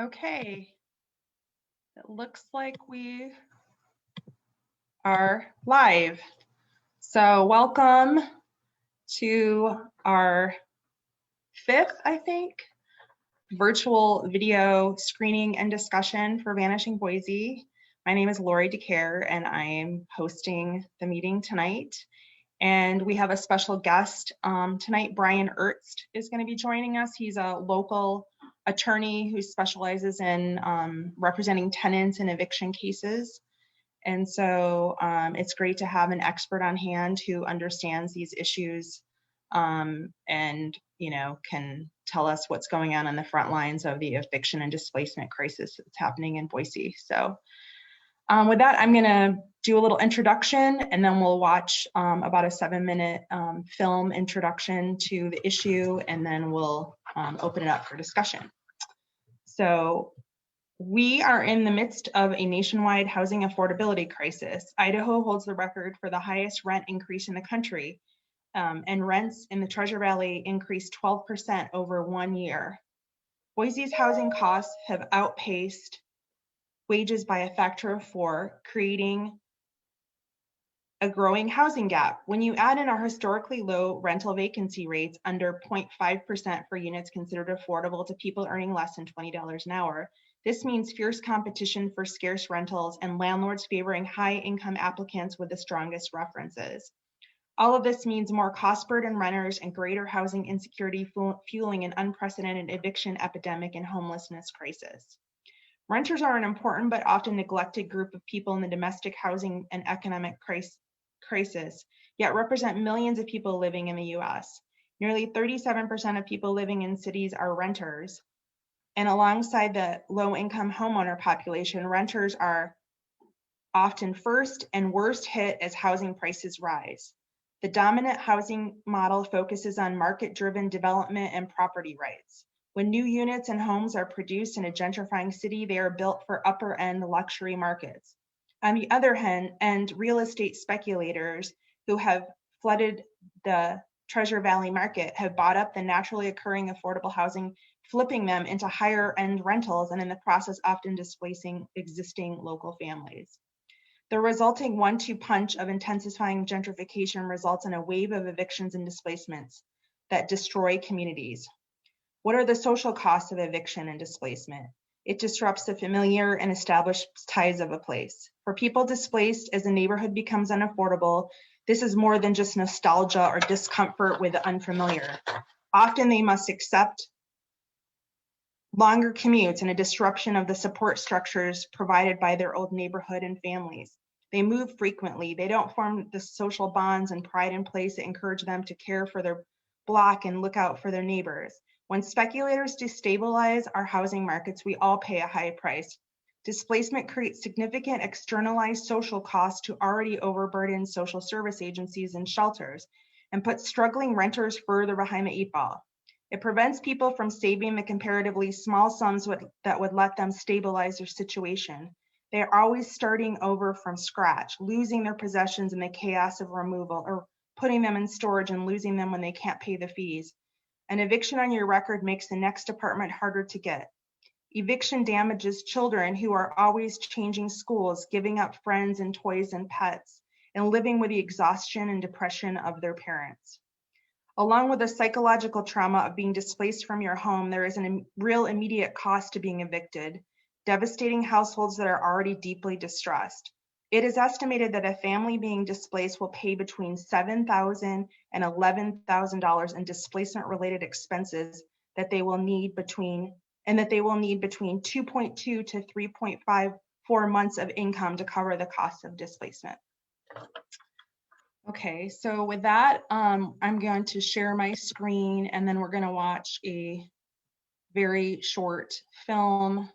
Okay, it looks like we are live. So welcome to our fifth, I think, virtual video screening and discussion for Vanishing Boise. My name is Lori DeCare and I am hosting the meeting tonight. And we have a special guest tonight. Brian Ertz is going to be joining us. He's a local attorney who specializes in representing tenants in eviction cases. And so it's great to have an expert on hand who understands these issues and can tell us what's going on the front lines of the eviction and displacement crisis that's happening in Boise. So with that, I'm going to do a little introduction, and then we'll watch about a 7-minute film introduction to the issue, and then we'll open it up for discussion. So we are in the midst of a nationwide housing affordability crisis. Idaho holds the record for the highest rent increase in the country, and rents in the Treasure Valley increased 12% over 1 year. Boise's housing costs have outpaced wages by a factor of 4, creating a growing housing gap. When you add in our historically low rental vacancy rates under 0.5% for units considered affordable to people earning less than $20 an hour, this means fierce competition for scarce rentals and landlords favoring high-income applicants with the strongest references. All of this means more cost-burdened renters and greater housing insecurity, fueling an unprecedented eviction epidemic and homelessness crisis. Renters are an important but often neglected group of people in the domestic housing and economic crisis, yet represent millions of people living in the US. Nearly 37% of people living in cities are renters, and alongside the low-income homeowner population, renters are often first and worst hit as housing prices rise. The dominant housing model focuses on market-driven development and property rights. When new units and homes are produced in a gentrifying city, they are built for upper-end luxury markets. On the other hand, real estate speculators who have flooded the Treasure Valley market have bought up the naturally occurring affordable housing, flipping them into higher-end rentals, and in the process often displacing existing local families. The resulting 1-2 punch of intensifying gentrification results in a wave of evictions and displacements that destroy communities. What are the social costs of eviction and displacement? It disrupts the familiar and established ties of a place. For people displaced, as the neighborhood becomes unaffordable, this is more than just nostalgia or discomfort with the unfamiliar. Often they must accept longer commutes and a disruption of the support structures provided by their old neighborhood and families. They move frequently. They don't form the social bonds and pride in place that encourage them to care for their block and look out for their neighbors. When speculators destabilize our housing markets, we all pay a high price. Displacement creates significant externalized social costs to already overburdened social service agencies and shelters, and puts struggling renters further behind the 8 ball. It prevents people from saving the comparatively small sums that would let them stabilize their situation. They are always starting over from scratch, losing their possessions in the chaos of removal, or putting them in storage and losing them when they can't pay the fees. An eviction on your record makes the next apartment harder to get. Eviction damages children who are always changing schools, giving up friends and toys and pets, and living with the exhaustion and depression of their parents. Along with the psychological trauma of being displaced from your home, there is a real immediate cost to being evicted, devastating households that are already deeply distressed. It is estimated that a family being displaced will pay between $7,000 and $11,000 in displacement-related expenses that they will need between 2.2 to 3.54 months of income to cover the cost of displacement. Okay, so with that, I'm going to share my screen, and then we're going to watch a very short film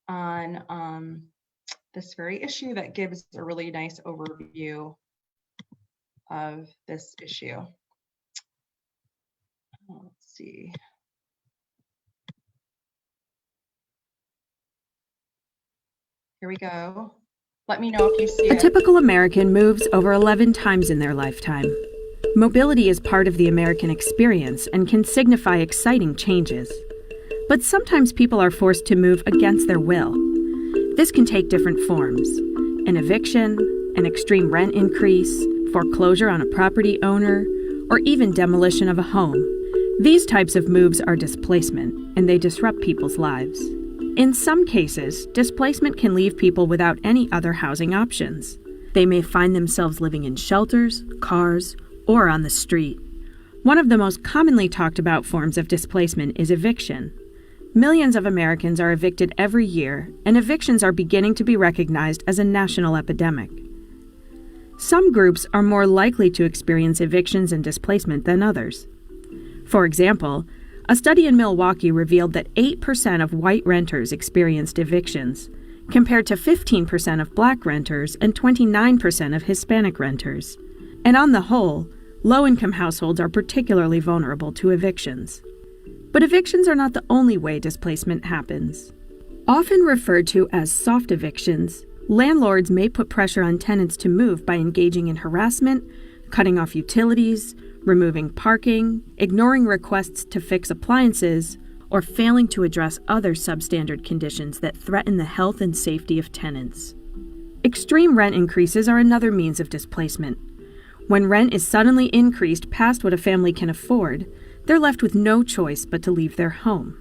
on this very issue that gives a really nice overview of this issue. Let's see. Here we go. Let me know if you see it. A typical American moves over 11 times in their lifetime. Mobility is part of the American experience and can signify exciting changes. But sometimes people are forced to move against their will. This can take different forms: an eviction, an extreme rent increase, foreclosure on a property owner, or even demolition of a home. These types of moves are displacement, and they disrupt people's lives. In some cases, displacement can leave people without any other housing options. They may find themselves living in shelters, cars, or on the street. One of the most commonly talked about forms of displacement is eviction. Millions of Americans are evicted every year, and evictions are beginning to be recognized as a national epidemic. Some groups are more likely to experience evictions and displacement than others. For example, a study in Milwaukee revealed that 8% of white renters experienced evictions, compared to 15% of black renters and 29% of Hispanic renters. And on the whole, low-income households are particularly vulnerable to evictions. But evictions are not the only way displacement happens. Often referred to as soft evictions, landlords may put pressure on tenants to move by engaging in harassment, cutting off utilities, removing parking, ignoring requests to fix appliances, or failing to address other substandard conditions that threaten the health and safety of tenants. Extreme rent increases are another means of displacement. When rent is suddenly increased past what a family can afford, they're left with no choice but to leave their home.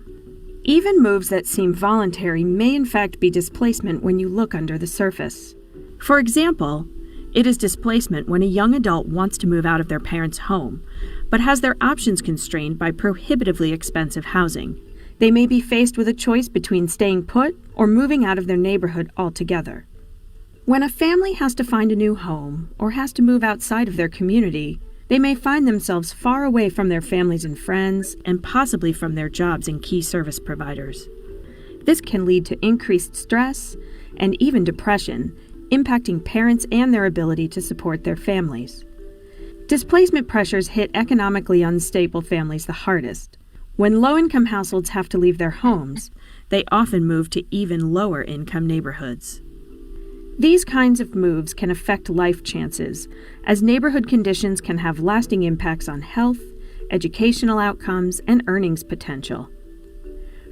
Even moves that seem voluntary may in fact be displacement when you look under the surface. For example, it is displacement when a young adult wants to move out of their parents' home, but has their options constrained by prohibitively expensive housing. They may be faced with a choice between staying put or moving out of their neighborhood altogether. When a family has to find a new home or has to move outside of their community, they may find themselves far away from their families and friends, and possibly from their jobs and key service providers. This can lead to increased stress and even depression, impacting parents and their ability to support their families. Displacement pressures hit economically unstable families the hardest. When low-income households have to leave their homes, they often move to even lower-income neighborhoods. These kinds of moves can affect life chances, as neighborhood conditions can have lasting impacts on health, educational outcomes, and earnings potential.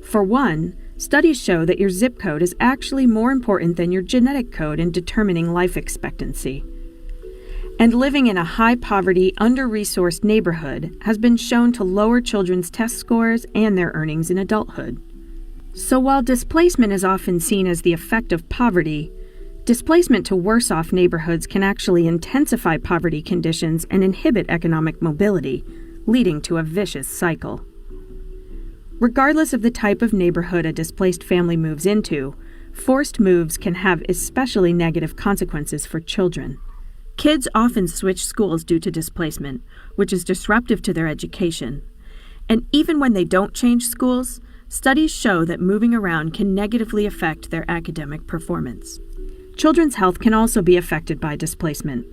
For one, studies show that your zip code is actually more important than your genetic code in determining life expectancy. And living in a high-poverty, under-resourced neighborhood has been shown to lower children's test scores and their earnings in adulthood. So while displacement is often seen as the effect of poverty, displacement to worse-off neighborhoods can actually intensify poverty conditions and inhibit economic mobility, leading to a vicious cycle. Regardless of the type of neighborhood a displaced family moves into, forced moves can have especially negative consequences for children. Kids often switch schools due to displacement, which is disruptive to their education. And even when they don't change schools, studies show that moving around can negatively affect their academic performance. Children's health can also be affected by displacement.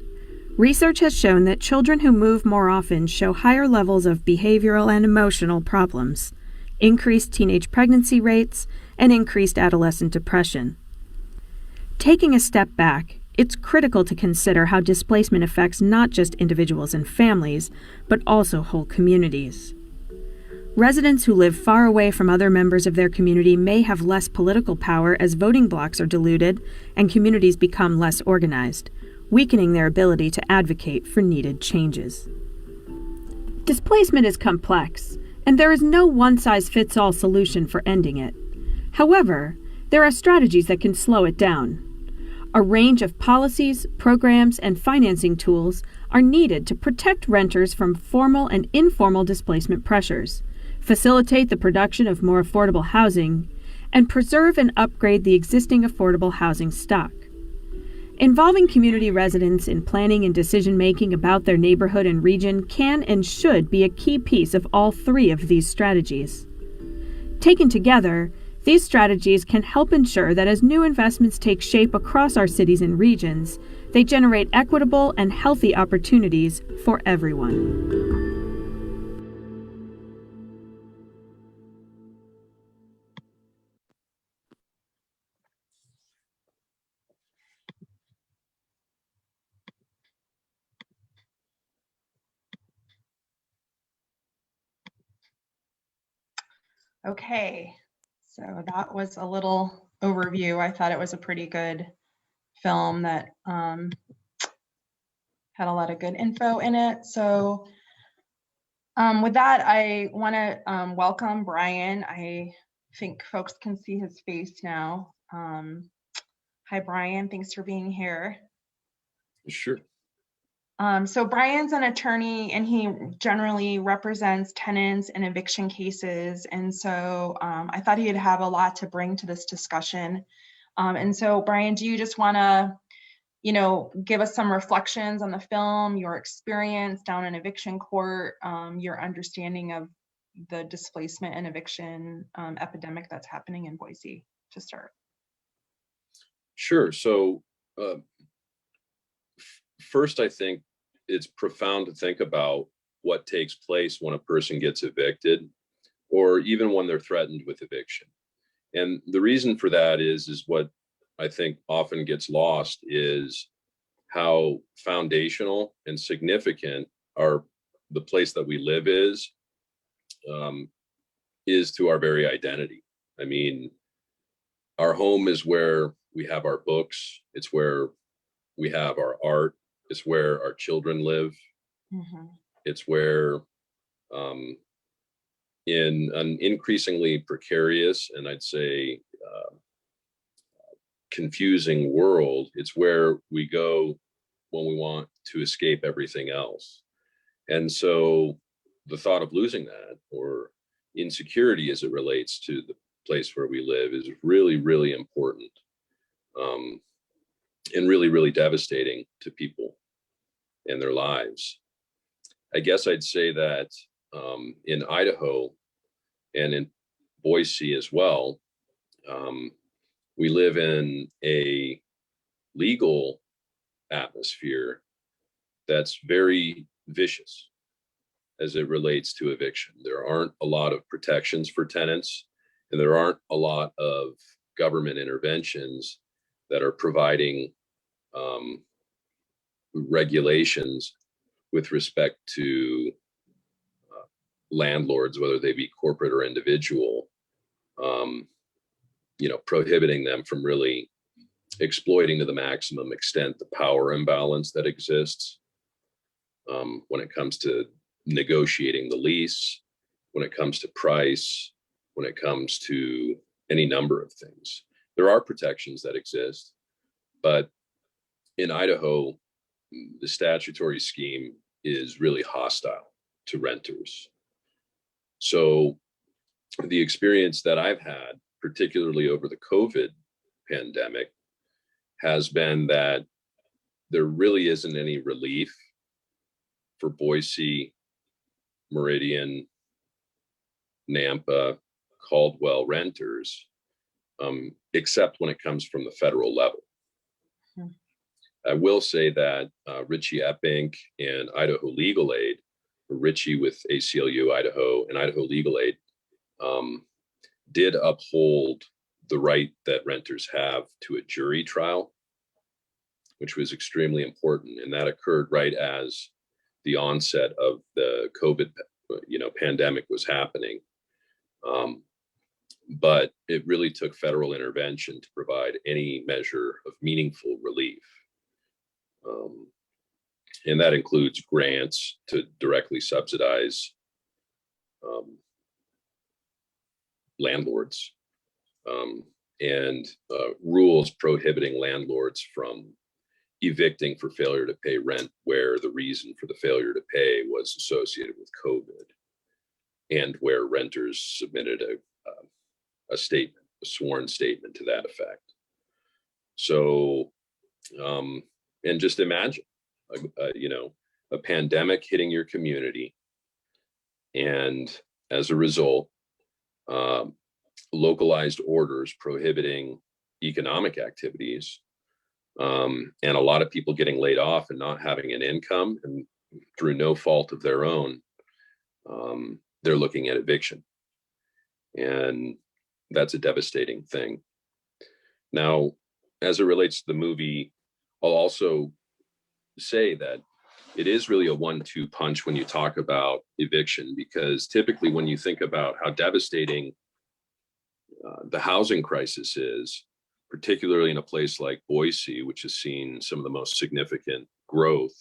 Research has shown that children who move more often show higher levels of behavioral and emotional problems, increased teenage pregnancy rates, and increased adolescent depression. Taking a step back, it's critical to consider how displacement affects not just individuals and families, but also whole communities. Residents who live far away from other members of their community may have less political power as voting blocks are diluted and communities become less organized, weakening their ability to advocate for needed changes. Displacement is complex, and there is no one-size-fits-all solution for ending it. However, there are strategies that can slow it down. A range of policies, programs, and financing tools are needed to protect renters from formal and informal displacement pressures, facilitate the production of more affordable housing, and preserve and upgrade the existing affordable housing stock. Involving community residents in planning and decision-making about their neighborhood and region can and should be a key piece of all three of these strategies. Taken together, these strategies can help ensure that as new investments take shape across our cities and regions, they generate equitable and healthy opportunities for everyone. Okay, so that was a little overview. I thought it was a pretty good film that had a lot of good info in it. So with that, I want to welcome Brian. I think folks can see his face now. Hi, Brian. Thanks for being here. Sure. So Brian's an attorney and he generally represents tenants in eviction cases. And so I thought he'd have a lot to bring to this discussion. And so Brian, do you just want to, give us some reflections on the film, your experience down in eviction court, your understanding of the displacement and eviction epidemic that's happening in Boise to start? Sure. So first, I think it's profound to think about what takes place when a person gets evicted, or even when they're threatened with eviction. And the reason for that is what I think often gets lost is how foundational and significant the place that we live is to our very identity. I mean, our home is where we have our books. It's where we have our art. It's where our children live. Mm-hmm. It's where, in an increasingly precarious and I'd say confusing world, it's where we go when we want to escape everything else. And so the thought of losing that, or insecurity as it relates to the place where we live, is really, really important, and really, really devastating to people and their lives. I guess I'd say that in Idaho and in Boise as well, we live in a legal atmosphere that's very vicious as it relates to eviction. There aren't a lot of protections for tenants, and there aren't a lot of government interventions that are providing regulations with respect to landlords, whether they be corporate or individual, prohibiting them from really exploiting to the maximum extent the power imbalance that exists when it comes to negotiating the lease, when it comes to price, when it comes to any number of things. There are protections that exist, but in Idaho, the statutory scheme is really hostile to renters. So the experience that I've had, particularly over the COVID pandemic, has been that there really isn't any relief for Boise, Meridian, Nampa, Caldwell renters, except when it comes from the federal level. I will say that Richie Epping and Idaho Legal Aid, Richie with ACLU Idaho and Idaho Legal Aid, did uphold the right that renters have to a jury trial, which was extremely important. And that occurred right as the onset of the COVID, pandemic was happening. But it really took federal intervention to provide any measure of meaningful relief. And that includes grants to directly subsidize landlords, and rules prohibiting landlords from evicting for failure to pay rent where the reason for the failure to pay was associated with COVID, and where renters submitted a statement, a sworn statement to that effect. So, and just imagine, a pandemic hitting your community, and as a result, localized orders prohibiting economic activities, and a lot of people getting laid off and not having an income, and through no fault of their own, they're looking at eviction. And that's a devastating thing. Now, as it relates to the movie, I'll also say that it is really a 1-2 punch when you talk about eviction, because typically when you think about how devastating the housing crisis is, particularly in a place like Boise, which has seen some of the most significant growth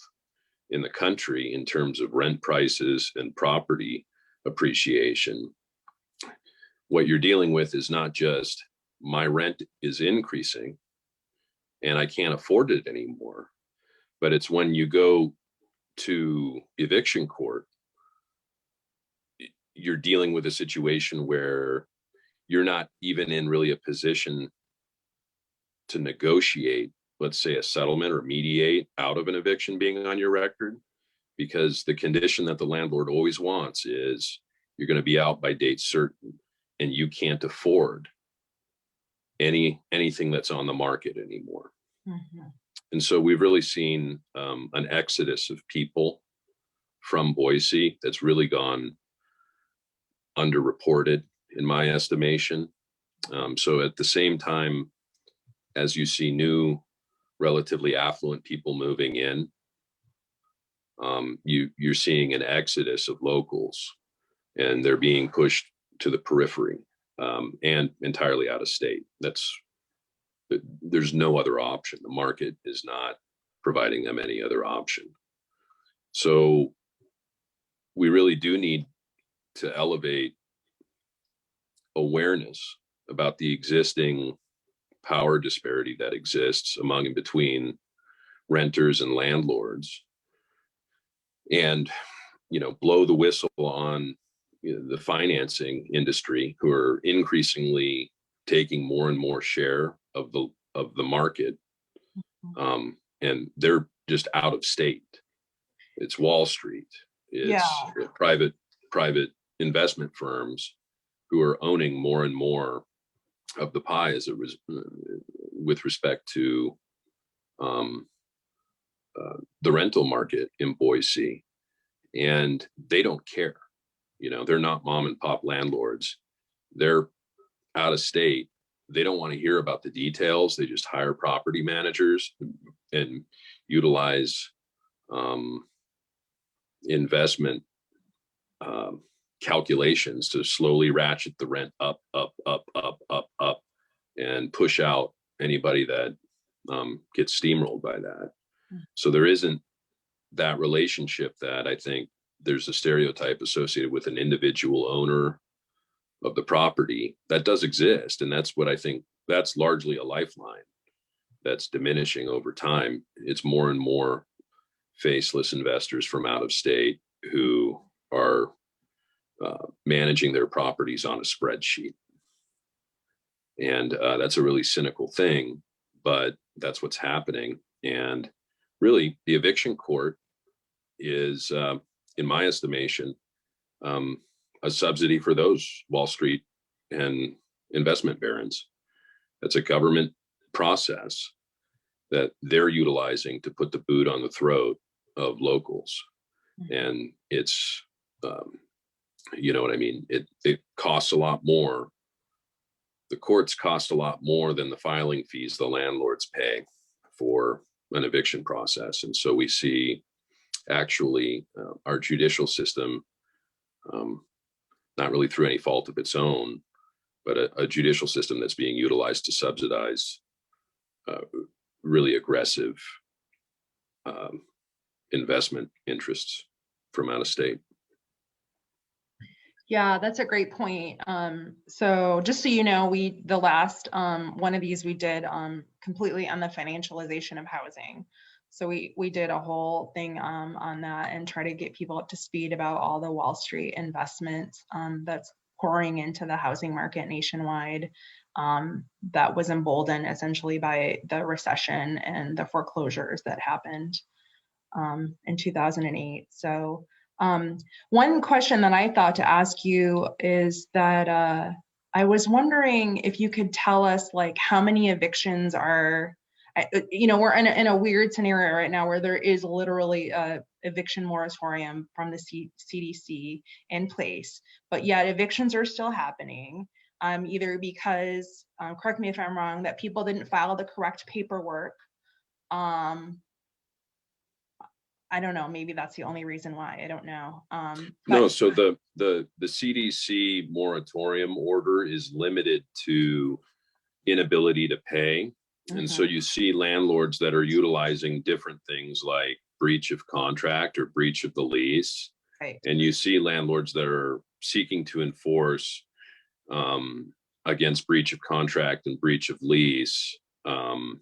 in the country in terms of rent prices and property appreciation. What you're dealing with is not just my rent is increasing and I can't afford it anymore, but it's when you go to eviction court, you're dealing with a situation where you're not even in really a position to negotiate, let's say, a settlement or mediate out of an eviction being on your record, because the condition that the landlord always wants is you're going to be out by date certain and you can't afford anything that's on the market anymore. Mm-hmm. And so we've really seen an exodus of people from Boise that's really gone underreported in my estimation. So at the same time as you see new, relatively affluent people moving in, you're seeing an exodus of locals, and they're being pushed to the periphery and entirely out of state. There's no other option. The market is not providing them any other option. So we really do need to elevate awareness about the existing power disparity that exists among and between renters and landlords, and blow the whistle on the financing industry, who are increasingly taking more and more share of the market, and they're just out of state. It's Wall Street, it's private investment firms who are owning more and more of the pie as it was with respect to the rental market in Boise, and they don't care. They're not mom and pop landlords. They're out of state. They don't want to hear about the details. They just hire property managers and utilize investment calculations to slowly ratchet the rent up, and push out anybody that gets steamrolled by that. So there isn't that relationship that I think there's a stereotype associated with an individual owner of the property that does exist. And that's what I think, that's largely a lifeline that's diminishing over time. It's more and more faceless investors from out of state who are managing their properties on a spreadsheet. And that's a really cynical thing, but that's what's happening. And really, the eviction court is, in my estimation, a subsidy for those Wall Street and investment barons. That's a government process that they're utilizing to put the boot on the throat of locals. And it's, you know what I mean? It costs a lot more. The courts cost a lot more than the filing fees the landlords pay for an eviction process. And so we see actually our judicial system, not really through any fault of its own, but a judicial system that's being utilized to subsidize really aggressive investment interests from out of state. Yeah, that's a great point. So just so you know, the last one of these we did completely on the financialization of housing. So we did a whole thing on that and try to get people up to speed about all the Wall Street investments that's pouring into the housing market nationwide, that was emboldened essentially by the recession and the foreclosures that happened in 2008. So one question that I thought to ask you is that I was wondering if you could tell us like how many evictions are, we're in a weird scenario right now where there is literally a eviction moratorium from the CDC in place, but yet evictions are still happening, either because, correct me if I'm wrong, that people didn't file the correct paperwork, I don't know, maybe that's the only reason why, I don't know. No, But so the CDC moratorium order is limited to inability to pay. And so mhm, you see landlords that are utilizing different things like breach of contract or breach of the lease. right, And you see landlords that are seeking to enforce against breach of contract and breach of lease on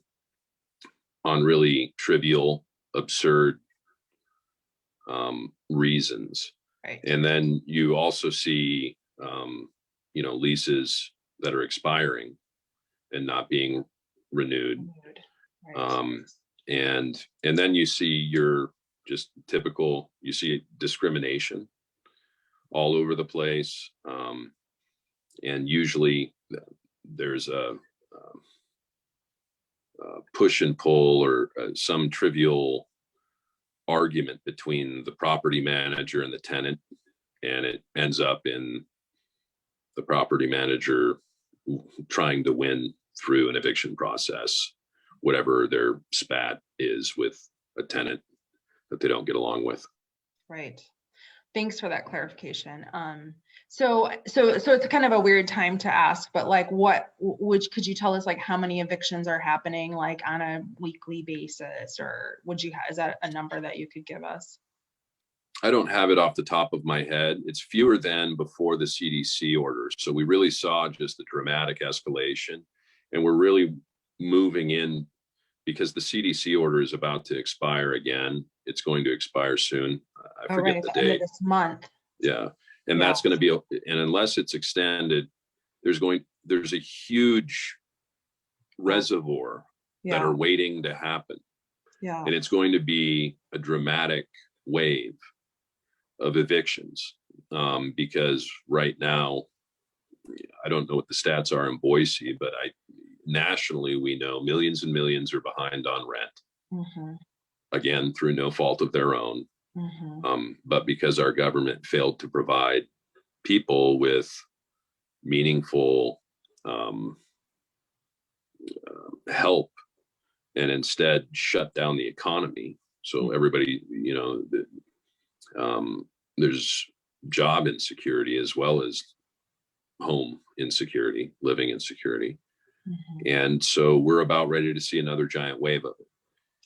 really trivial, absurd reasons. right. And then you also see, leases that are expiring and not being renewed. Right. And then you see your just typical, you see discrimination all over the place. And usually there's a push and pull or some trivial argument between the property manager and the tenant, and it ends up in the property manager trying to win through an eviction process, whatever their spat is with a tenant that they don't get along with. Right. Thanks for that clarification. So it's kind of a weird time to ask, but like could you tell us like how many evictions are happening like on a weekly basis, or is that a number that you could give us? I don't have it off the top of my head. It's fewer than before the CDC orders. So we really saw just a dramatic escalation, and we're really moving in because the CDC order is about to expire again. It's going to expire soon. I forget the End of date. this month. Yeah. And that's going to be, and unless it's extended, there's a huge reservoir that are waiting to happen. Yeah. And it's going to be a dramatic wave of evictions because right now, I don't know what the stats are in Boise, but nationally, we know millions and millions are behind on rent. Mm-hmm. Again, through no fault of their own. Mm-hmm. But because our government failed to provide people with meaningful help and instead shut down the economy. So everybody, there's job insecurity as well as home insecurity, living insecurity. Mm-hmm. And so we're about ready to see another giant wave of it.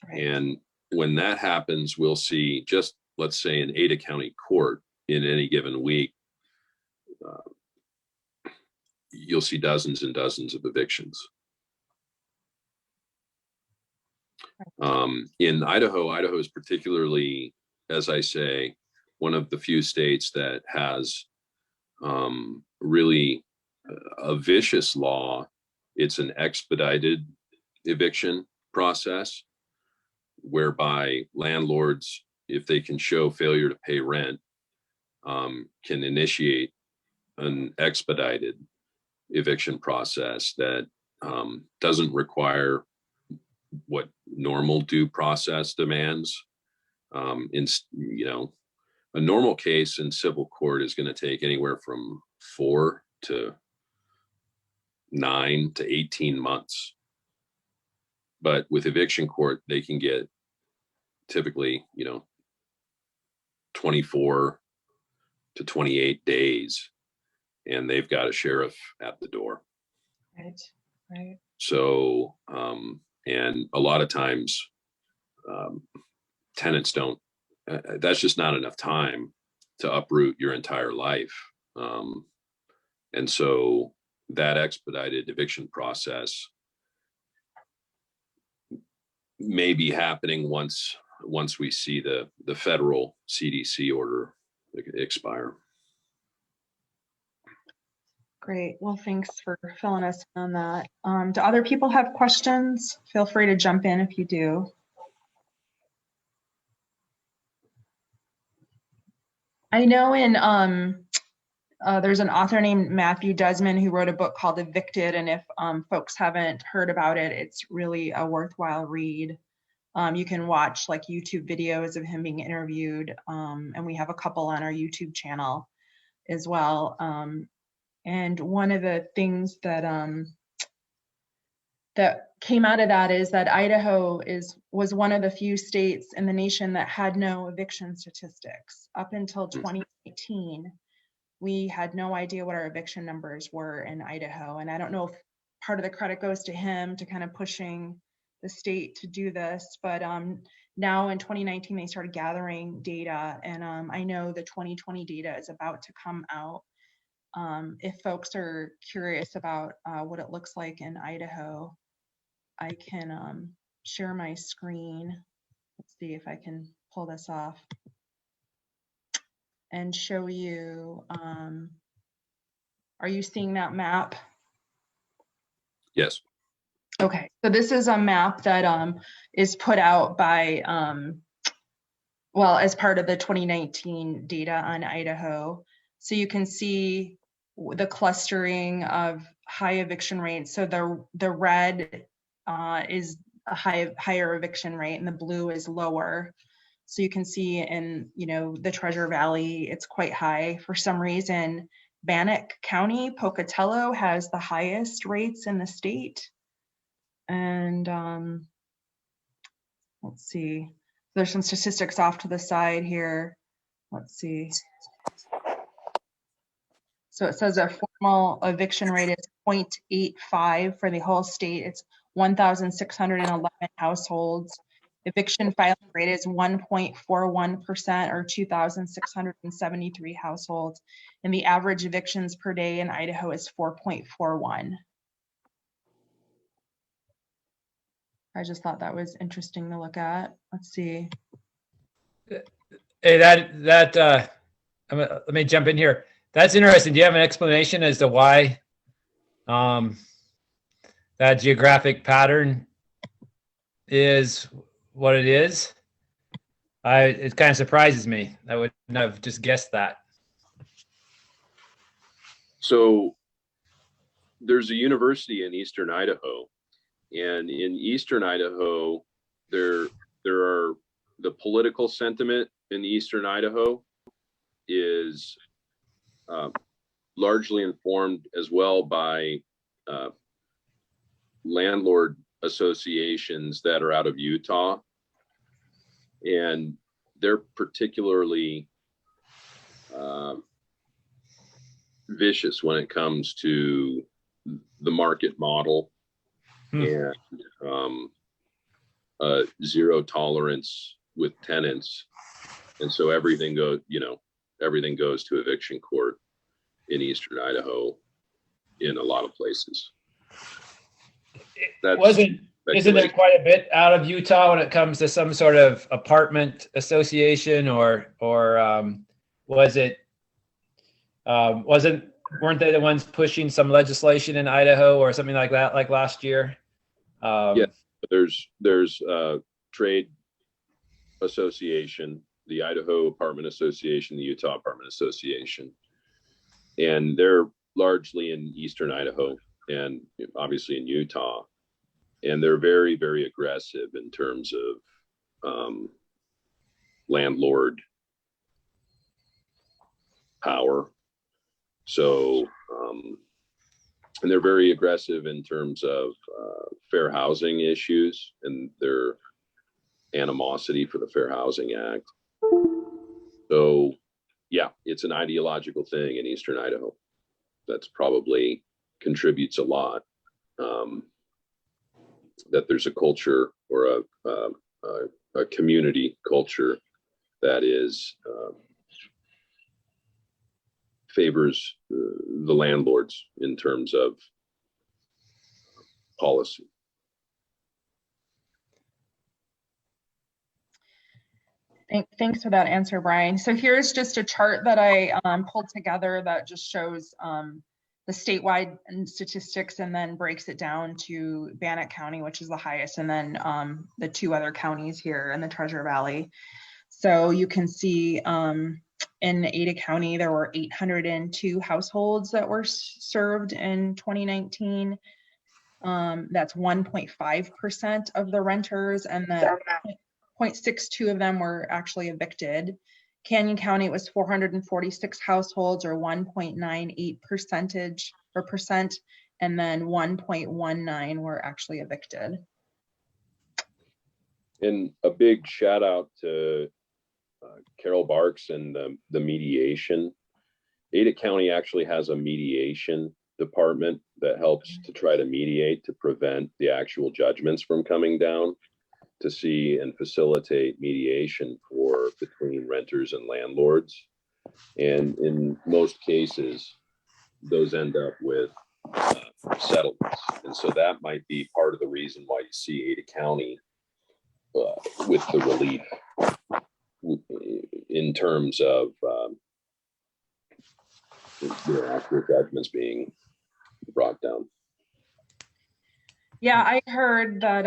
Right. And when that happens, we'll see just, let's say, in Ada County Court in any given week, you'll see dozens and dozens of evictions. In Idaho is particularly, as I say, one of the few states that has really a vicious law. It's an expedited eviction process whereby landlords, if they can show failure to pay rent, can initiate an expedited eviction process that doesn't require what normal due process demands. A normal case in civil court is going to take anywhere from 4 to 9 to 18 months. But with eviction court, they can get typically, 24 to 28 days, and they've got a sheriff at the door. Right. So, and a lot of times, tenants don't, that's just not enough time to uproot your entire life. And so that expedited eviction process may be happening once we see the federal CDC order expire. Great. Well, thanks for filling us in on that. Do other people have questions? Feel free to jump in if you do. I know there's an author named Matthew Desmond who wrote a book called Evicted, and if folks haven't heard about it, it's really a worthwhile read. You can watch like YouTube videos of him being interviewed, and we have a couple on our YouTube channel as well. And one of the things that that came out of that is that Idaho was one of the few states in the nation that had no eviction statistics. Up until 2018, we had no idea what our eviction numbers were in Idaho. And I don't know if part of the credit goes to him to kind of pushing the state to do this, but now in 2019, they started gathering data, and I know the 2020 data is about to come out. If folks are curious about what it looks like in Idaho, I can share my screen. Let's see if I can pull this off and show you. Are you seeing that map? Yes. Okay, so this is a map that is put out by, well, as part of the 2019 data on Idaho. So you can see the clustering of high eviction rates. So the red is a higher eviction rate, and the blue is lower. So you can see in, the Treasure Valley, it's quite high. For some reason, Bannock County, Pocatello has the highest rates in the state. And let's see, there's some statistics off to the side here. Let's see. So it says a formal eviction rate is 0.85 for the whole state. It's 1,611 households. Eviction filing rate is 1.41% or 2,673 households. And the average evictions per day in Idaho is 4.41. I just thought that was interesting to look at. Let's see. Hey, let me jump in here. That's interesting. Do you have an explanation as to why that geographic pattern is what it is? It kind of surprises me. I would not have just guessed that. So there's a university in Eastern Idaho, and in Eastern Idaho, there are the political sentiment in Eastern Idaho is largely informed as well by landlord associations that are out of Utah, and they're particularly vicious when it comes to the market model and zero tolerance with tenants. And so everything goes to eviction court in Eastern Idaho in a lot of places. Isn't there quite a bit out of Utah when it comes to some sort of apartment association, or weren't they the ones pushing some legislation in Idaho or something like that, like last year? Yeah, there's trade association, the Idaho Apartment Association, the Utah Apartment Association, and they're largely in Eastern Idaho and obviously in Utah, and they're very, very aggressive in terms of landlord power. So, and they're very aggressive in terms of fair housing issues and their animosity for the Fair Housing Act. So, yeah, it's an ideological thing in Eastern Idaho that's probably contributes a lot. That there's a culture or a community culture that is favors the landlords in terms of policy. Thanks for that answer, Brian. So here's just a chart that I pulled together that just shows the statewide statistics and then breaks it down to Bannock County, which is the highest, and then the two other counties here in the Treasure Valley. So you can see in Ada County, there were 802 households that were served in 2019. That's 1.5% of the renters, and the 0.62 of them were actually evicted. Canyon County, it was 446 households, or 1.98%, and then 1.19 were actually evicted. And a big shout out to Carol Barks and the mediation. Ada County actually has a mediation department that helps to try to mediate to prevent the actual judgments from coming down, to see and facilitate mediation between renters and landlords. And in most cases, those end up with settlements. And so that might be part of the reason why you see Ada County with the relief in terms of actual judgments being brought down. Yeah, I heard that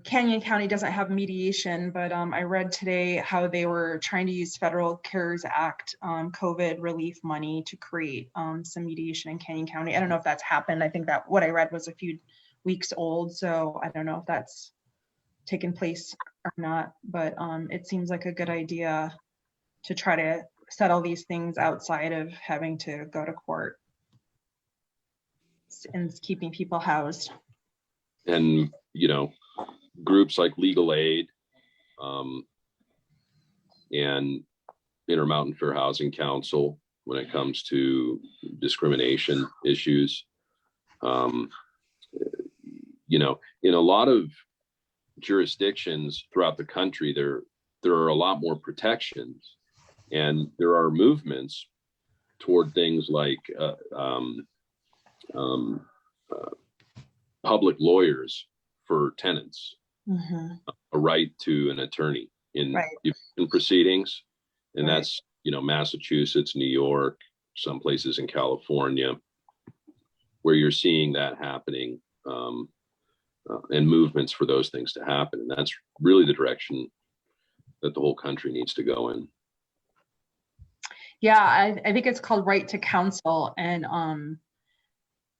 Canyon County doesn't have mediation, but I read today how they were trying to use federal CARES Act COVID relief money to create some mediation in Canyon County. I don't know if that's happened. I think that what I read was a few weeks old, so I don't know if that's taken place or not, but it seems like a good idea to try to settle these things outside of having to go to court and keeping people housed. And, groups like Legal Aid and Intermountain Fair Housing Council, when it comes to discrimination issues, in a lot of jurisdictions throughout the country, there are a lot more protections, and there are movements toward things like public lawyers for tenants, a right to an attorney in proceedings. And that's, Massachusetts, New York, some places in California, where you're seeing that happening, and movements for those things to happen. And that's really the direction that the whole country needs to go in. Yeah, I think it's called right to counsel. And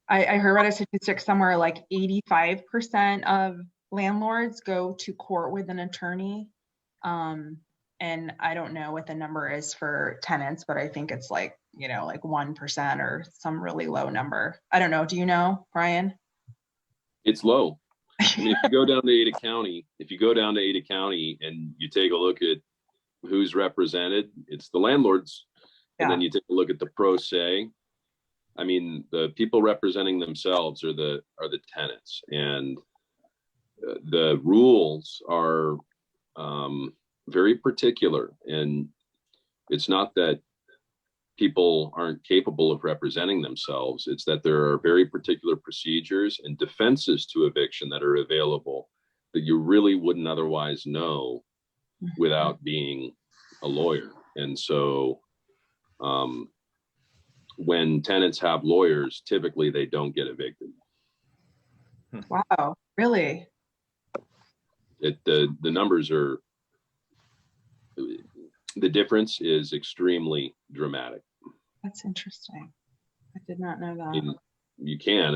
I heard about a statistic somewhere like 85% of landlords go to court with an attorney. And I don't know what the number is for tenants, but I think it's like 1% or some really low number. I don't know. Do you know, Brian? It's low. I mean, if you go down to Ada County and you take a look at who's represented, it's the landlords. And then you take a look at the pro se. I mean, the people representing themselves are the tenants, and the rules are very particular. And it's not that people aren't capable of representing themselves. It's that there are very particular procedures and defenses to eviction that are available that you really wouldn't otherwise know without being a lawyer. And so when tenants have lawyers, typically they don't get evicted. Wow, really? The numbers are, the difference is extremely dramatic. That's interesting. I did not know that. You can,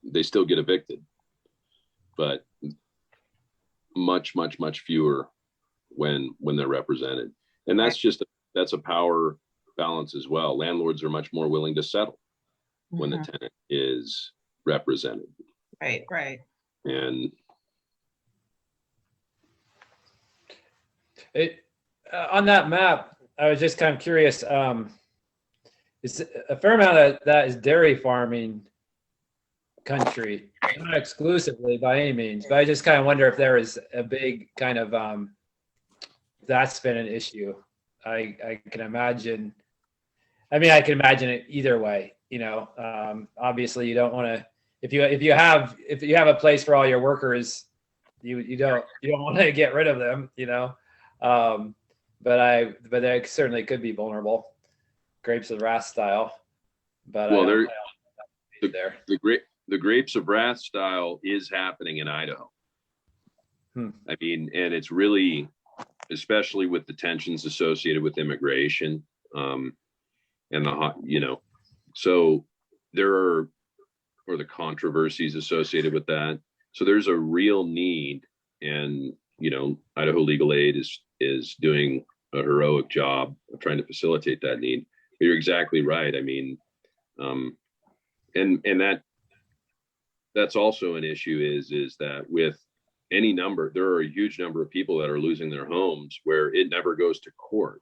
they still get evicted, but much, much, much fewer when they're represented. And that's a power balance as well. Landlords are much more willing to settle when the tenant is represented. Right. And on that map, I was just kind of curious. Is a fair amount of that is dairy farming country, not exclusively by any means, but I just kind of wonder if there is a big kind of that's been an issue. I can imagine. I mean, I can imagine it either way. Obviously, you don't want to. If you have a place for all your workers, you don't want to get rid of them. But they certainly could be vulnerable. Grapes of wrath style. But the grapes of wrath style is happening in Idaho. I mean, and it's really, especially with the tensions associated with immigration, and so there are, or the controversies associated with that. So there's a real need, and Idaho Legal Aid is doing a heroic job of trying to facilitate that need. But you're exactly right. I mean, And that's also an issue is that with any number, there are a huge number of people that are losing their homes where it never goes to court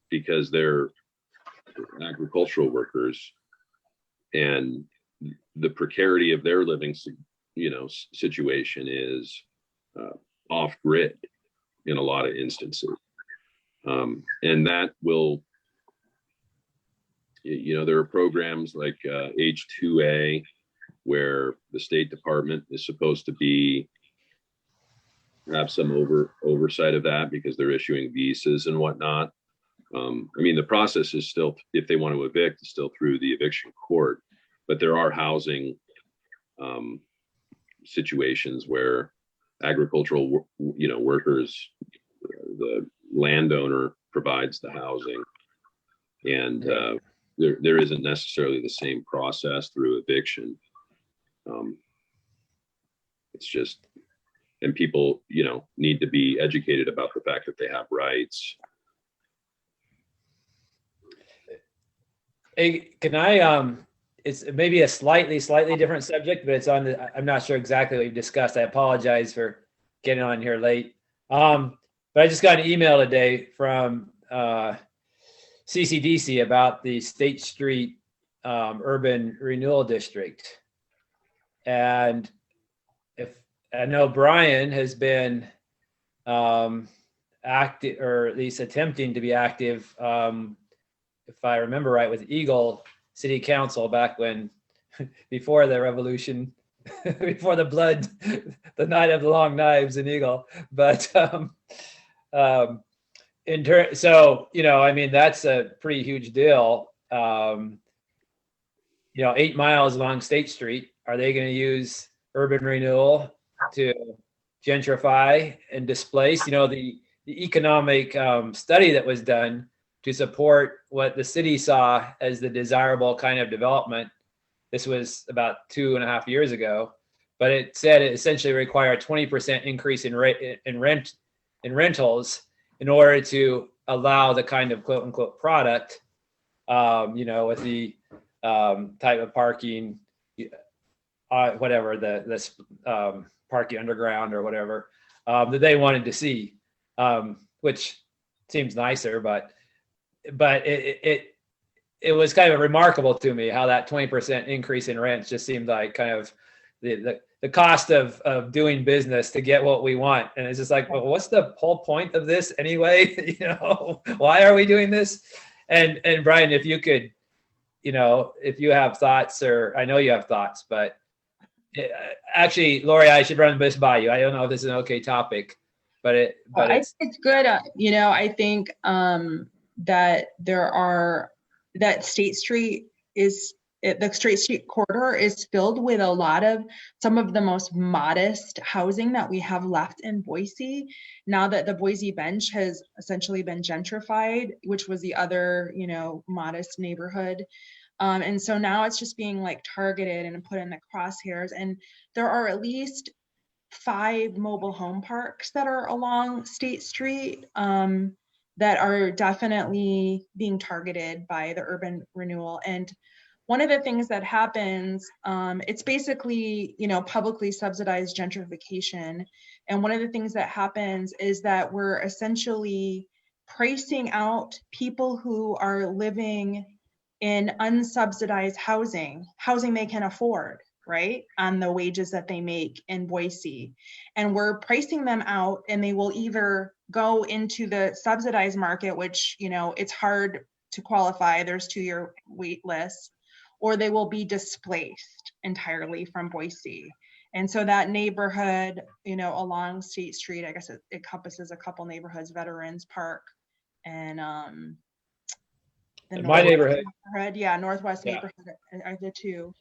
because they're agricultural workers, and the precarity of their living, situation is off grid in a lot of instances. And that will, there are programs like H2A, where the State Department is supposed to have some oversight of that because they're issuing visas and whatnot. The process is still, if they want to evict, is still through the eviction court, but there are housing situations where agricultural, workers, the landowner provides the housing, and there isn't necessarily the same process through eviction. It's just, and people, need to be educated about the fact that they have rights. Hey, can I, it's maybe a slightly different subject, but it's I'm not sure exactly what you've discussed. I apologize for getting on here late. But I just got an email today from CCDC about the State Street Urban Renewal District. And if I know Brian has been active, or at least attempting to be active, if I remember right, with Eagle City Council back when, before the revolution, before the blood, the night of the long knives in Eagle. But so, that's a pretty huge deal. 8 miles along State Street. Are they going to use urban renewal to gentrify and displace? The economic study that was done to support what the city saw as the desirable kind of development. This was about 2.5 years ago, but it said it essentially required a 20% increase in rentals in order to allow the kind of quote unquote product, with the type of parking, whatever the parking underground or whatever that they wanted to see, which seems nicer, but it was kind of remarkable to me how that 20% increase in rents just seemed like kind of the cost of doing business to get what we want. And it's just like, well, what's the whole point of this anyway? Why are we doing this? And Brian, if you could, if you have thoughts, or I know you have thoughts, but actually, Lori, I should run this by you. I don't know if this is an okay topic, but I think it's good. I think that that State Street the State Street corridor is filled with some of the most modest housing that we have left in Boise. Now that the Boise Bench has essentially been gentrified, which was the other, modest neighborhood. And so now it's just being targeted and put in the crosshairs. And there are at least 5 mobile home parks that are along State Street that are definitely being targeted by the urban renewal. And one of the things that happens, it's basically, publicly subsidized gentrification. And one of the things that happens is that we're essentially pricing out people who are living in unsubsidized housing they can afford, right, on the wages that they make in Boise. And we're pricing them out, and they will either go into the subsidized market, which, it's hard to qualify, there's 2-year wait lists, or they will be displaced entirely from Boise. And so that neighborhood, along State Street, I guess it encompasses a couple neighborhoods, Veterans Park and my neighborhood. Northwest neighborhood are the two.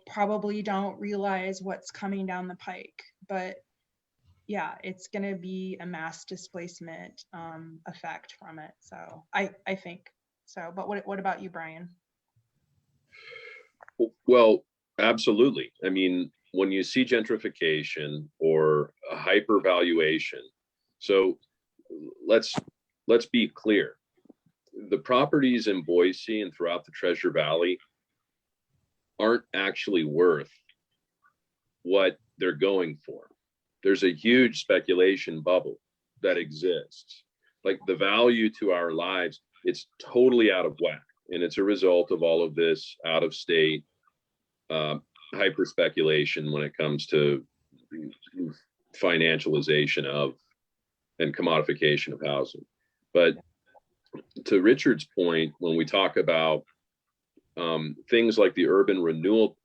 Probably don't realize what's coming down the pike, but yeah, it's going to be a mass displacement effect from it. So I think so. But what about you, Brian? Well, absolutely. I mean, when you see gentrification or a hypervaluation, so let's be clear. the properties in Boise and throughout the Treasure Valley aren't actually worth what they're going for. There's a huge speculation bubble that exists. Like the value to our lives, it's totally out of whack. And it's a result of all of this out of state hyper speculation when it comes to financialization of and commodification of housing. But to Richard's point, when we talk about things like the Urban Renewal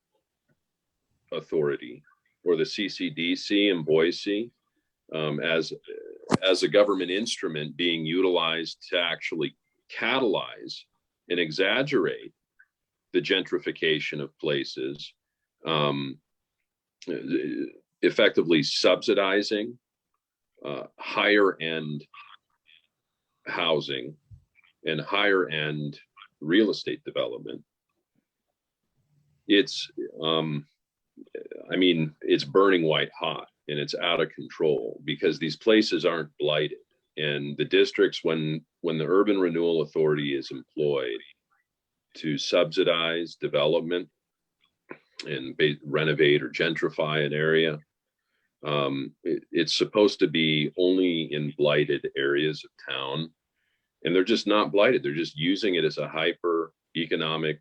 Authority or the CCDC in Boise, as a government instrument being utilized to actually catalyze and exaggerate the gentrification of places, effectively subsidizing higher end housing and higher end real estate development. It's I mean, it's burning white hot and it's out of control because these places aren't blighted. And the districts, when the Urban Renewal Authority is employed to subsidize development and renovate or gentrify an area, it's supposed to be only in blighted areas of town. And they're just not blighted. They're just using it as a hyper economic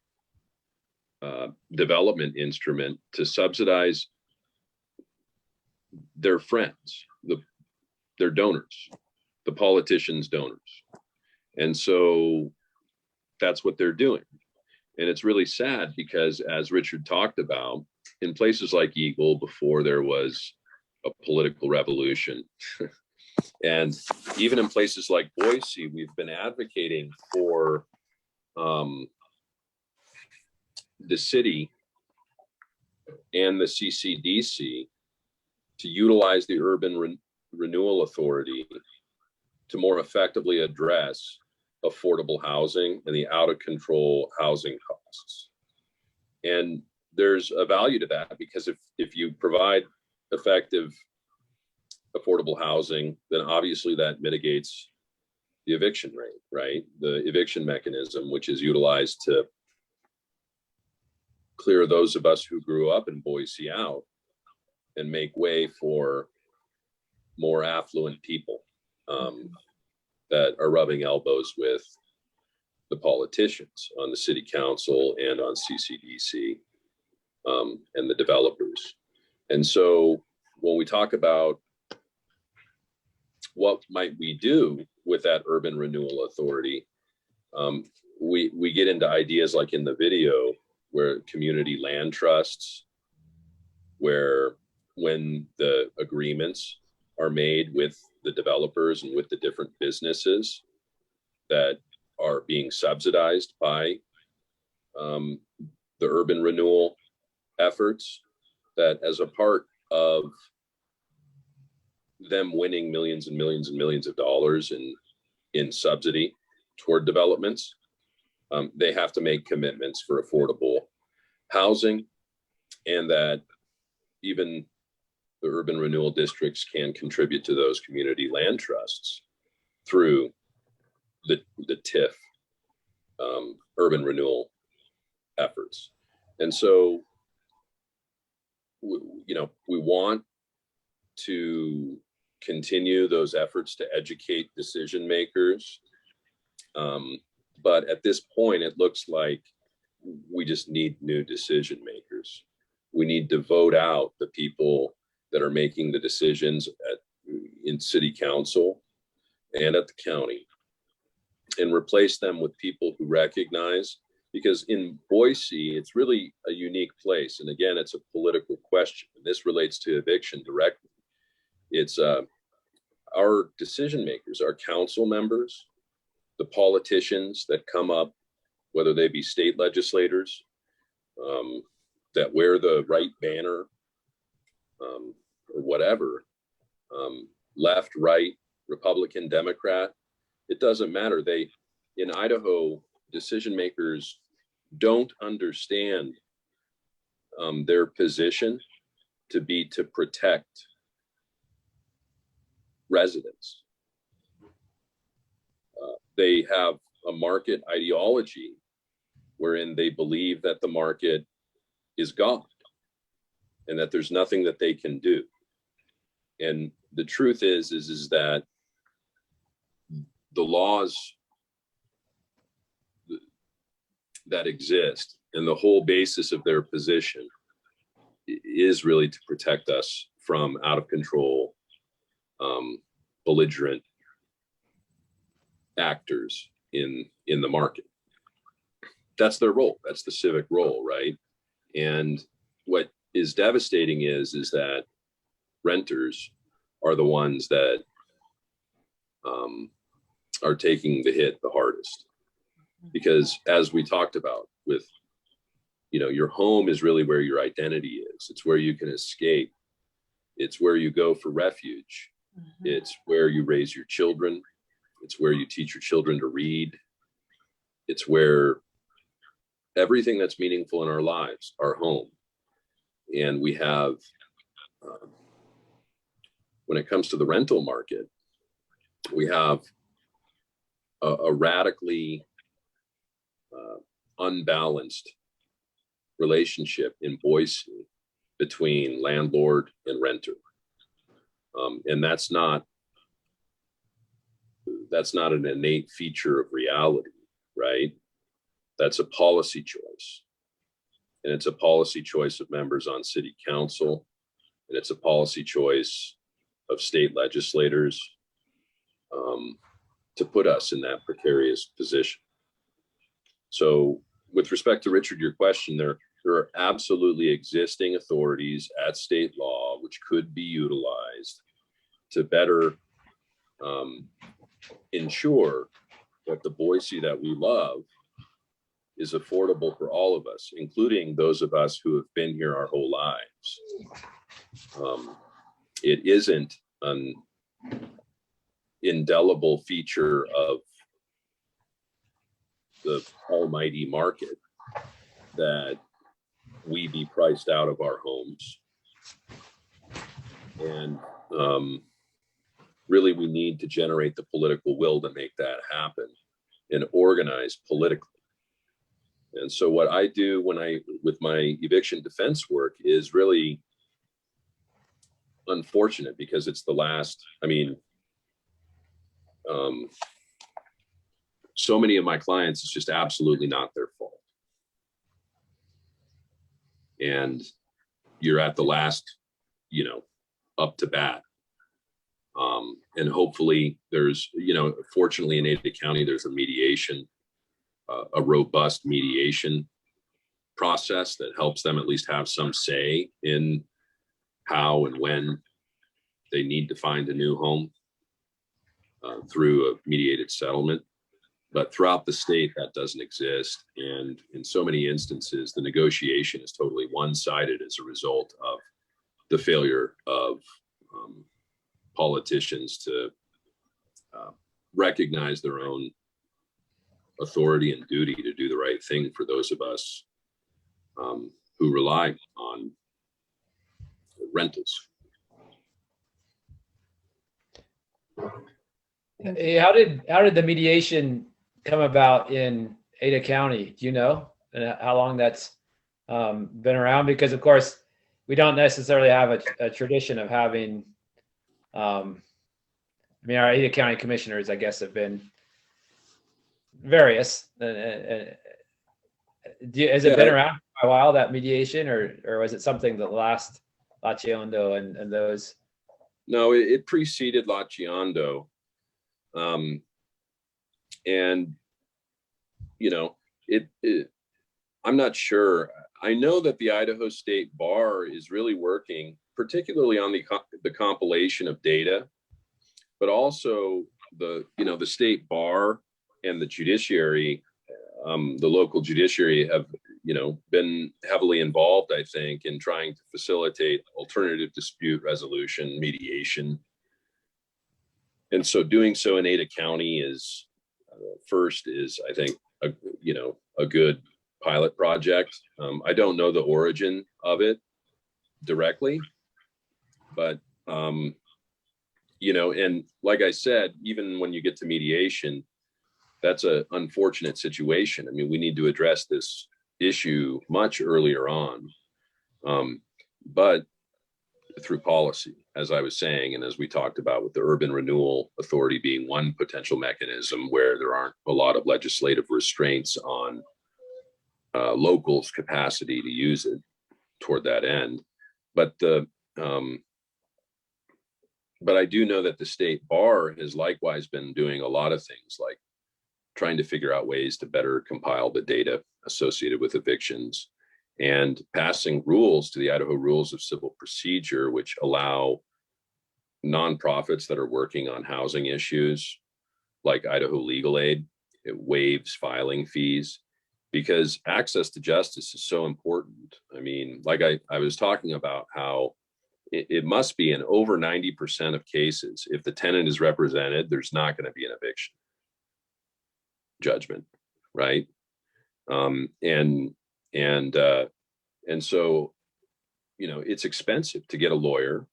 development instrument to subsidize their friends, their donors, the politicians' donors. And so that's what they're doing. And it's really sad because, as Richard talked about, in places like Eagle, before there was a political revolution, and even in places like Boise, we've been advocating for the city and the CCDC to utilize the Urban Renewal Authority to more effectively address affordable housing and the out of control housing costs. And there's a value to that because if you provide effective affordable housing, then obviously that mitigates the eviction rate, right? The eviction mechanism, which is utilized to clear those of us who grew up in Boise out and make way for more affluent people that are rubbing elbows with the politicians on the city council and on CCDC and the developers. And so when we talk about what might we do with that Urban Renewal Authority, we get into ideas like in the video where community land trusts, where when the agreements are made with the developers and with the different businesses that are being subsidized by the urban renewal efforts, that as a part of them winning millions and millions and millions of dollars in subsidy toward developments, they have to make commitments for affordable housing, and that even the urban renewal districts can contribute to those community land trusts through the TIF urban renewal efforts. And so, we want to continue those efforts to educate decision makers. But at this point, it looks like we just need new decision makers. We need to vote out the people that are making the decisions in city council and at the county, and replace them with people who recognize, because in Boise, it's really a unique place. And again, it's a political question. And this relates to eviction directly. It's our decision makers, our council members, the politicians that come up, whether they be state legislators that wear the right banner or whatever, left, right, Republican, Democrat, it doesn't matter. In Idaho, decision makers don't understand their position to be to protect residents. They have a market ideology wherein they believe that the market is God and that there's nothing that they can do. And the truth is that the laws that exist and the whole basis of their position is really to protect us from out of control, belligerent actors in the market. That's their role. That's the civic role, right? And what is devastating is that renters are the ones that are taking the hit the hardest. Because as we talked about with, your home is really where your identity is. It's where you can escape. It's where you go for refuge. It's where you raise your children. It's where you teach your children to read. It's where everything that's meaningful in our lives are home. And we have, when it comes to the rental market, we have a radically unbalanced relationship in Boise between landlord and renter. And that's not an innate feature of reality, right? That's a policy choice. And it's a policy choice of members on city council. And it's a policy choice of state legislators to put us in that precarious position. So with respect to Richard, your question, there are absolutely existing authorities at state law which could be utilized to better ensure that the Boise that we love is affordable for all of us, including those of us who have been here our whole lives. It isn't an indelible feature of the almighty market that we be priced out of our homes. And really, we need to generate the political will to make that happen and organize politically. And so what I do with my eviction defense work is really unfortunate because it's the last, so many of my clients, it's just absolutely not their fault. And you're at the last, up to bat. And hopefully there's, fortunately in Ada County, there's a mediation, a robust mediation process that helps them at least have some say in how and when they need to find a new home through a mediated settlement. But throughout the state, that doesn't exist. And in so many instances, the negotiation is totally one-sided as a result of the failure of politicians to recognize their own authority and duty to do the right thing for those of us who rely on rentals. Hey, how did the mediation come about in Ada County? Do you know, and how long that's been around? Because of course, we don't necessarily have a tradition of having. Our Ada County commissioners, I guess, have been various. Has it been around for a while, that mediation, or was it something that last Lachiondo and those? No, it preceded Lachiondo. And, I'm not sure. I know that the Idaho State Bar is really working, particularly on the compilation of data, but also the state bar and the judiciary, the local judiciary have, been heavily involved, I think, in trying to facilitate alternative dispute resolution, mediation. And so doing so in Ada County is, I think, a good pilot project. I don't know the origin of it directly, but, and like I said, even when you get to mediation, that's an unfortunate situation. I mean, we need to address this issue much earlier on, but through policy, as I was saying, and as we talked about with the Urban Renewal Authority being one potential mechanism where there aren't a lot of legislative restraints on locals' capacity to use it toward that end. But I do know that the state bar has likewise been doing a lot of things, like trying to figure out ways to better compile the data associated with evictions, and passing rules to the Idaho Rules of Civil Procedure, which allow nonprofits that are working on housing issues, like Idaho Legal Aid, it waives filing fees, because access to justice is so important. I mean, like I was talking about how it must be in over 90% of cases, if the tenant is represented, there's not going to be an eviction judgment, right? And so, you know, it's expensive to get a lawyer.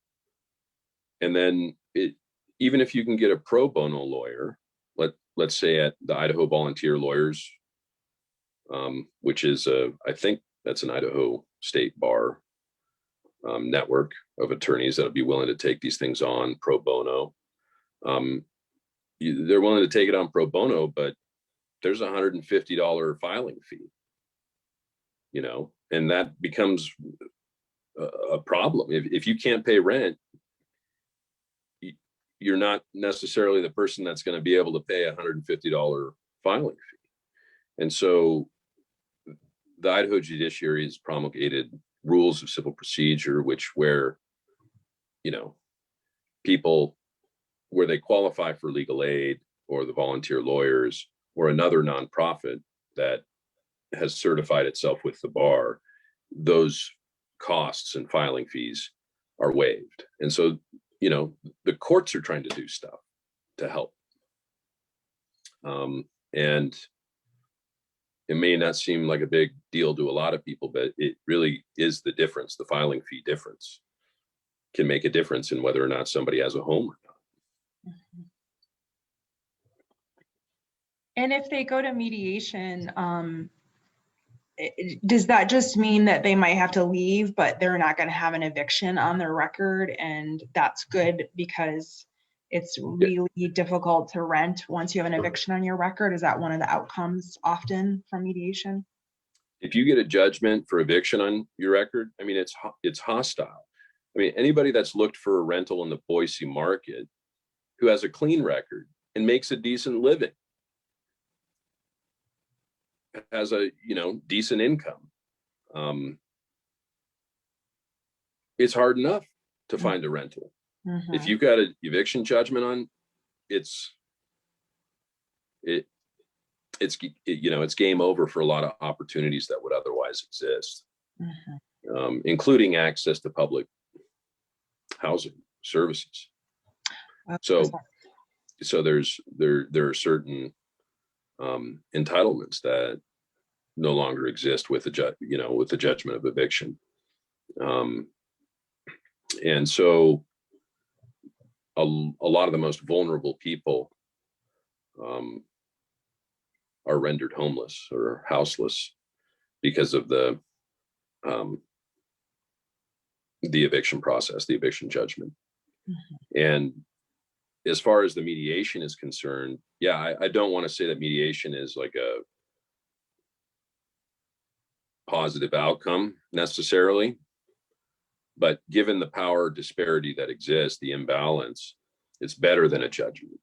And then even if you can get a pro bono lawyer, let's say at the Idaho Volunteer Lawyers, which is I think that's an Idaho State Bar network of attorneys that'll be willing to take these things on pro bono. They're willing to take it on pro bono, but there's a $150 filing fee, you know, and that becomes a problem. If you can't pay rent, you're not necessarily the person that's going to be able to pay a $150 filing fee. And so the Idaho judiciary has promulgated rules of civil procedure, where, you know, people, where they qualify for legal aid or the volunteer lawyers or another nonprofit that has certified itself with the bar, those costs and filing fees are waived. And so, you know, the courts are trying to do stuff to help. And it may not seem like a big deal to a lot of people, but it really is the difference. The filing fee difference can make a difference in whether or not somebody has a home or not. And if they go to mediation, does that just mean that they might have to leave, but they're not going to have an eviction on their record? And that's good because it's really difficult to rent once you have an eviction on your record. Is that one of the outcomes often from mediation? If you get a judgment for eviction on your record, I mean, it's hostile. I mean, anybody that's looked for a rental in the Boise market who has a clean record and makes a decent living, has a, you know, decent income, it's hard enough to find a rental. Mm-hmm. If you've got an eviction judgment on, it's game over for a lot of opportunities that would otherwise exist, mm-hmm. Including access to public housing services. So there are certain entitlements that no longer exist with the judgment of eviction, and so a lot of the most vulnerable people are rendered homeless or houseless because of the eviction process, the eviction judgment. Mm-hmm. And as far as the mediation is concerned, yeah, I don't want to say that mediation is like a positive outcome necessarily, but given the power disparity that exists, the imbalance, it's better than a judgment.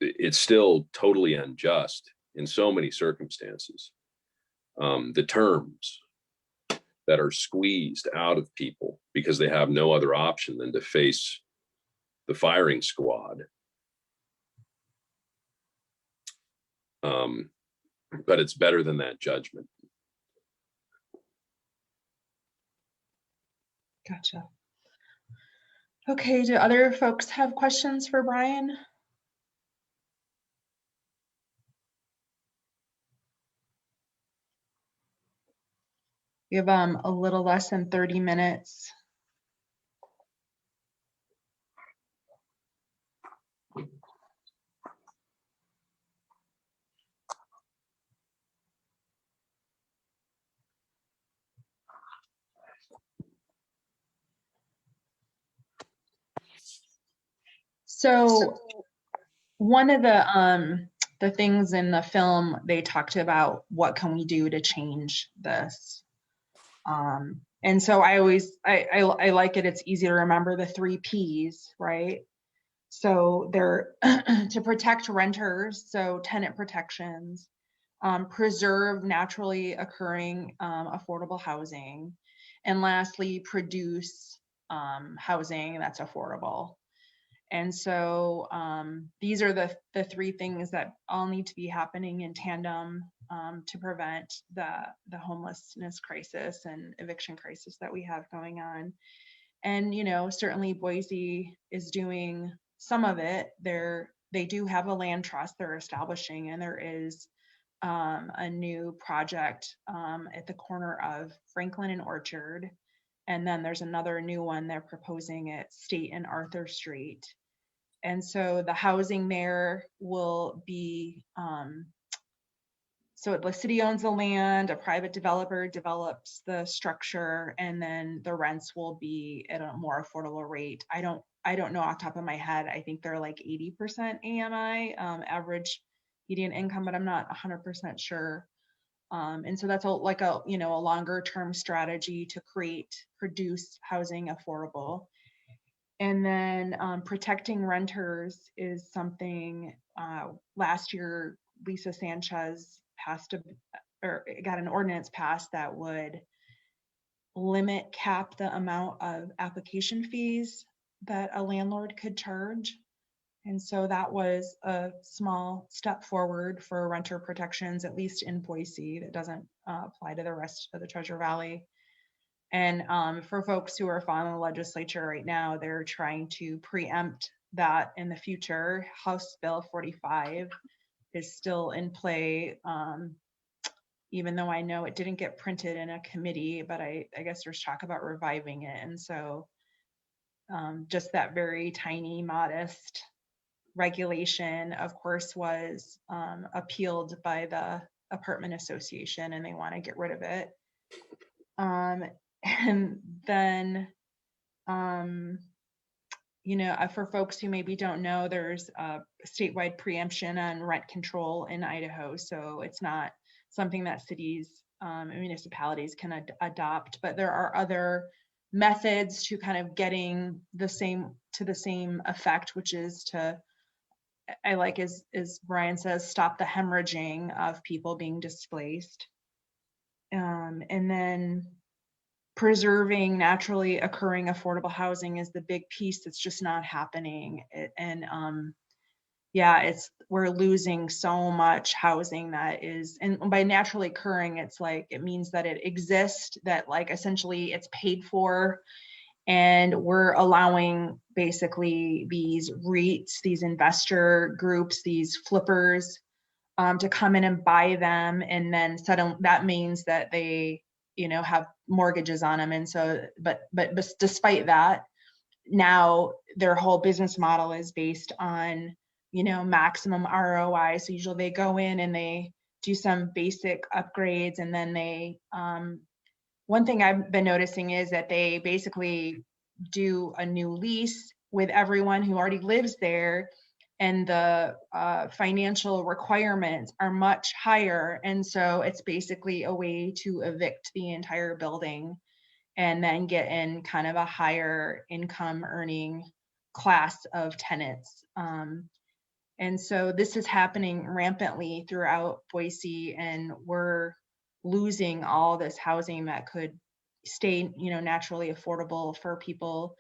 It's still totally unjust in so many circumstances. The terms that are squeezed out of people because they have no other option than to face the firing squad. But it's better than that judgment. Gotcha. Okay, do other folks have questions for Brian? We have a little less than 30 minutes. So one of the things in the film, they talked about what can we do to change this. And so I like it. It's easy to remember the 3 Ps, right? So they're to protect renters, so tenant protections, preserve naturally occurring affordable housing, and lastly, produce housing that's affordable. And so these are the 3 things that all need to be happening in tandem to prevent the homelessness crisis and eviction crisis that we have going on. And, you know, certainly Boise is doing some of it. They do have a land trust they're establishing, and there is a new project at the corner of Franklin and Orchard. And then there's another new one they're proposing at State and Arthur Street. And so the housing there will be, so the city owns the land, a private developer develops the structure, and then the rents will be at a more affordable rate. I don't know off the top of my head. I think they're like 80% AMI, average median income, but I'm not 100% sure. And so that's a longer term strategy to produce housing affordable. And then protecting renters is something last year Lisa Sanchez got an ordinance passed that would cap the amount of application fees that a landlord could charge. And so that was a small step forward for renter protections, at least in Boise. That doesn't apply to the rest of the Treasure Valley. And for folks who are following the legislature right now, they're trying to preempt that in the future. House Bill 45 is still in play, even though I know it didn't get printed in a committee, but I guess there's talk about reviving it. And so just that very tiny, modest regulation, of course, was appealed by the apartment association, and they want to get rid of it. And then, for folks who maybe don't know, there's a statewide preemption on rent control in Idaho. So it's not something that cities and municipalities can adopt, but there are other methods to kind of getting the same effect, which is to, I like, as Brian says, stop the hemorrhaging of people being displaced. And then preserving naturally occurring affordable housing is the big piece that's just not happening. We're losing so much housing that is, and by naturally occurring, it's like, it means that it exists, that like essentially it's paid for, and we're allowing basically these REITs, these investor groups, these flippers to come in and buy them, and then suddenly that means that they have mortgages on them. And so, but despite that, now their whole business model is based on, maximum ROI. So usually they go in and they do some basic upgrades, and then they, one thing I've been noticing is that they basically do a new lease with everyone who already lives there, and the financial requirements are much higher. And so it's basically a way to evict the entire building and then get in kind of a higher income earning class of tenants. And so this is happening rampantly throughout Boise, and we're losing all this housing that could stay, naturally affordable for people,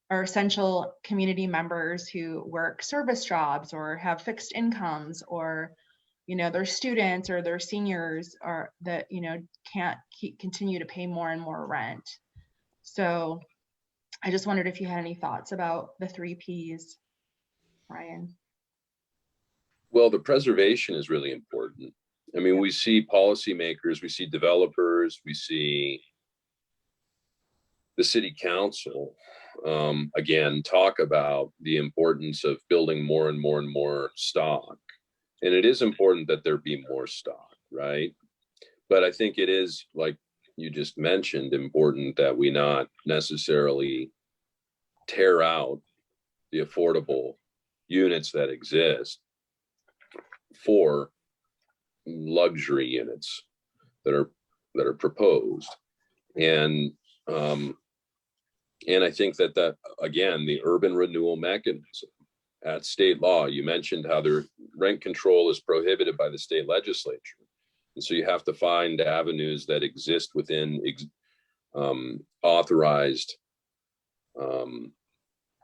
or essential community members who work service jobs or have fixed incomes, or they're students or they're seniors, or that can't continue to pay more and more rent. So I just wondered if you had any thoughts about the 3 Ps, Ryan. Well, the preservation is really important. I mean, we see policymakers, we see developers, we see the city council, again, talk about the importance of building more and more and more stock. And it is important that there be more stock, right? But I think it is, like you just mentioned, important that we not necessarily tear out the affordable units that exist for luxury units that are proposed. And I think that again, the urban renewal mechanism at state law, you mentioned how their rent control is prohibited by the state legislature. And so you have to find avenues that exist within authorized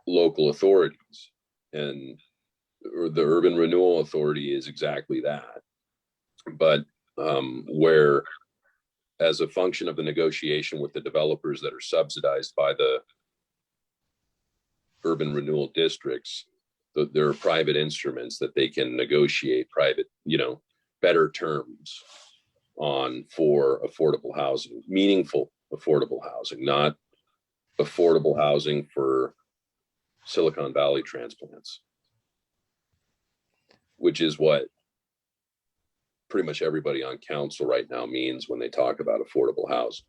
local authorities. And the urban renewal authority is exactly that. But where, as a function of the negotiation with the developers that are subsidized by the urban renewal districts, there are private instruments that they can negotiate private, better terms on for affordable housing, meaningful affordable housing, not affordable housing for Silicon Valley transplants, which is what pretty much everybody on council right now means when they talk about affordable housing.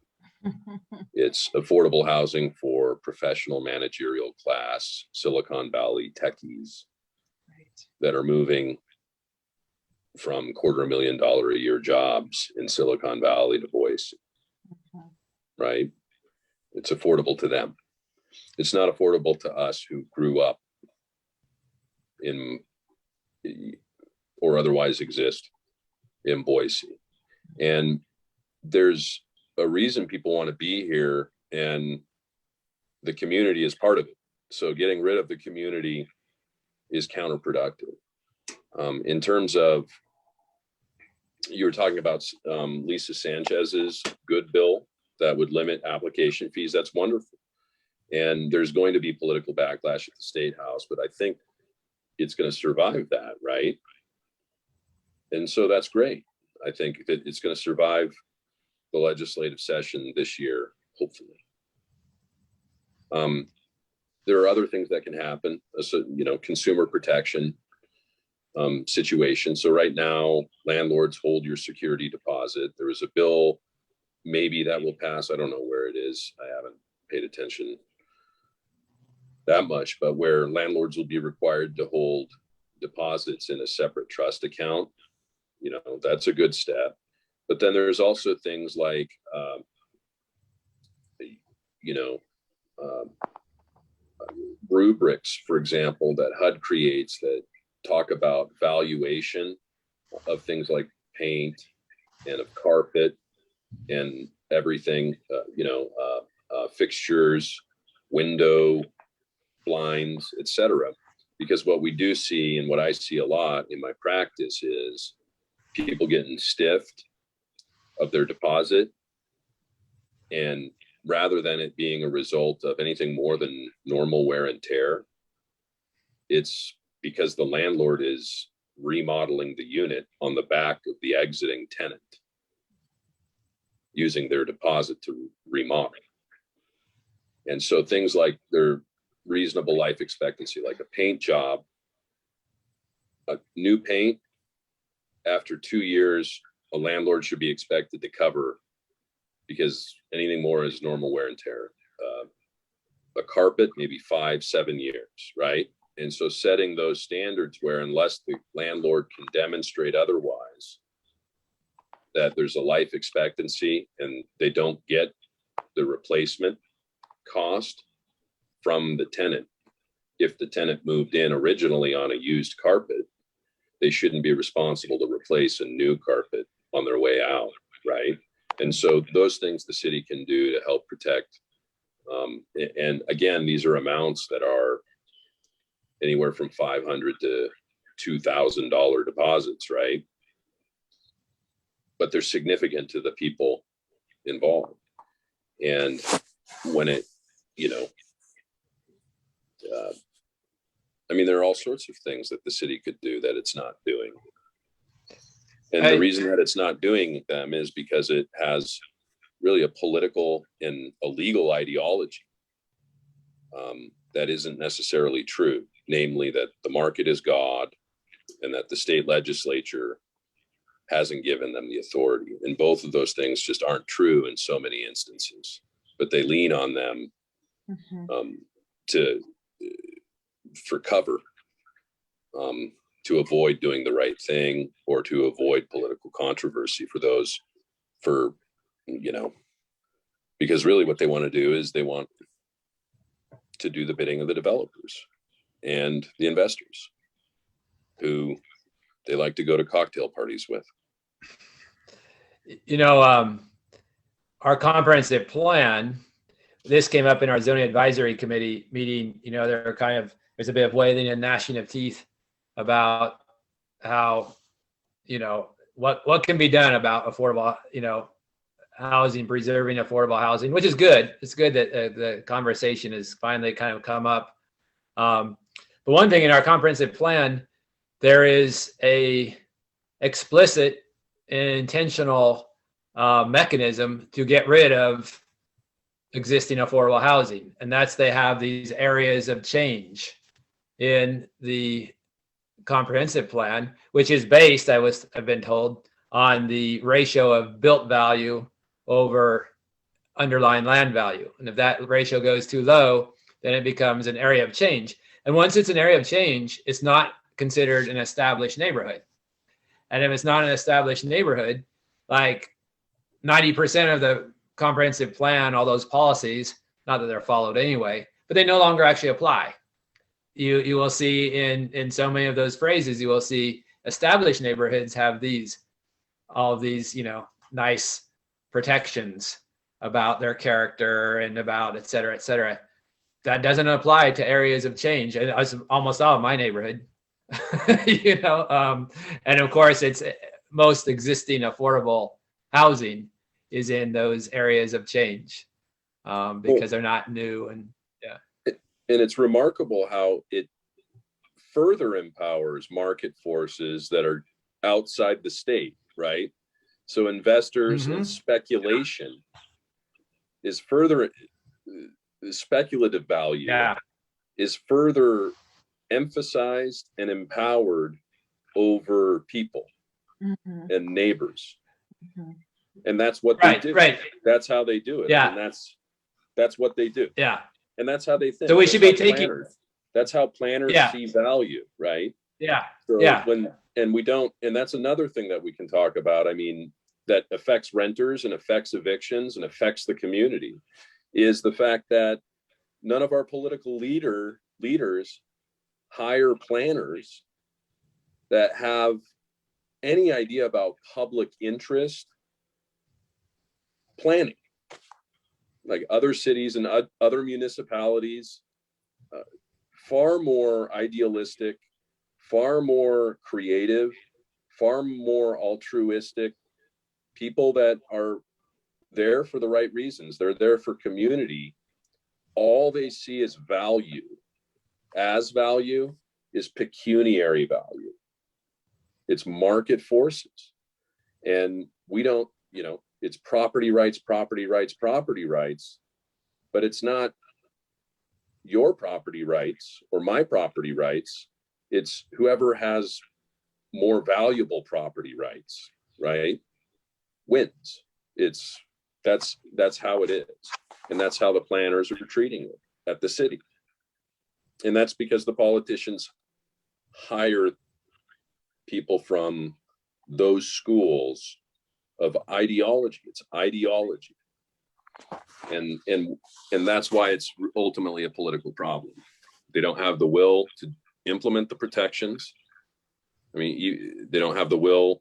It's affordable housing for professional managerial class Silicon Valley techies that are moving from $250,000 a year jobs in Silicon Valley to Boise, right? It's affordable to them. It's not affordable to us who grew up in or otherwise exist in Boise. And there's a reason people want to be here, and the community is part of it. So getting rid of the community is counterproductive. In terms of, you were talking about Lisa Sanchez's good bill that would limit application fees. That's wonderful. And there's going to be political backlash at the State House, but I think it's going to survive that, right? And so that's great. I think that it's going to survive the legislative session this year, hopefully. There are other things that can happen, so, consumer protection situation. So right now, landlords hold your security deposit. There is a bill, maybe that will pass. I don't know where it is. I haven't paid attention that much, but where landlords will be required to hold deposits in a separate trust account. That's a good step. But then there's also things like, rubrics, for example, that HUD creates that talk about valuation of things like paint and of carpet and everything, fixtures, window blinds, etc. Because what we do see, and what I see a lot in my practice, is people getting stiffed of their deposit, and rather than it being a result of anything more than normal wear and tear, it's because the landlord is remodeling the unit on the back of the exiting tenant, using their deposit to remodel. And so things like their reasonable life expectancy, like a paint job, a new paint, after 2 years, a landlord should be expected to cover, because anything more is normal wear and tear. A carpet, maybe 5-7 years, right? And so setting those standards where, unless the landlord can demonstrate otherwise, that there's a life expectancy and they don't get the replacement cost from the tenant. If the tenant moved in originally on a used carpet, they shouldn't be responsible to replace a new carpet on their way out, right? And so those things the city can do to help protect. And again, these are amounts that are anywhere from $500 to $2,000 deposits, right? But they're significant to the people involved. And when it, there are all sorts of things that the city could do that it's not doing. And the reason that it's not doing them is because it has really a political and a legal ideology that isn't necessarily true, namely that the market is God and that the state legislature hasn't given them the authority. And both of those things just aren't true in so many instances, but they lean on them for cover. to avoid doing the right thing or to avoid political controversy because really what they want to do is they want to do the bidding of the developers and the investors who they like to go to cocktail parties with. Our comprehensive plan, this came up in our zoning advisory committee meeting. There's a bit of wailing and gnashing of teeth about how, what can be done about affordable, housing, preserving affordable housing, which is good. It's good that the conversation has finally kind of come up. But one thing in our comprehensive plan, there is a explicit and intentional mechanism to get rid of existing affordable housing. And that's they have these areas of change in the comprehensive plan, which is based, I've been told, on the ratio of built value over underlying land value. And if that ratio goes too low, then it becomes an area of change. And once it's an area of change, it's not considered an established neighborhood. And if it's not an established neighborhood, like 90% of the comprehensive plan, all those policies, not that they're followed anyway, but they no longer actually apply. You will see in so many of those phrases, you will see established neighborhoods have all of these, nice protections about their character and about et cetera, et cetera. That doesn't apply to areas of change. And it's almost all of my neighborhood, and of course it's most existing affordable housing is in those areas of change because they're not new. And and it's remarkable how it further empowers market forces that are outside the state, right? So investors and speculation is further, speculative value is further emphasized and empowered over people and neighbors. And that's what they do. Right. That's how they do it. Yeah. And that's what they do. Yeah. And that's how they think. So we should be taking. That's how planners see value, right? Yeah. So and that's another thing that we can talk about. I mean, that affects renters and affects evictions and affects the community is the fact that none of our political leaders hire planners that have any idea about public interest planning. Like other cities and other municipalities, far more idealistic, far more creative, far more altruistic people that are there for the right reasons. They're there for community. All they see as value is pecuniary value. It's market forces. And we don't, it's property rights, but it's not your property rights or my property rights. It's whoever has more valuable property rights, right? Wins. That's how it is. And that's how the planners are treating it at the city. And that's because the politicians hire people from those schools of ideology. It's ideology. And that's why it's ultimately a political problem. They don't have the will to implement the protections. I mean, they don't have the will.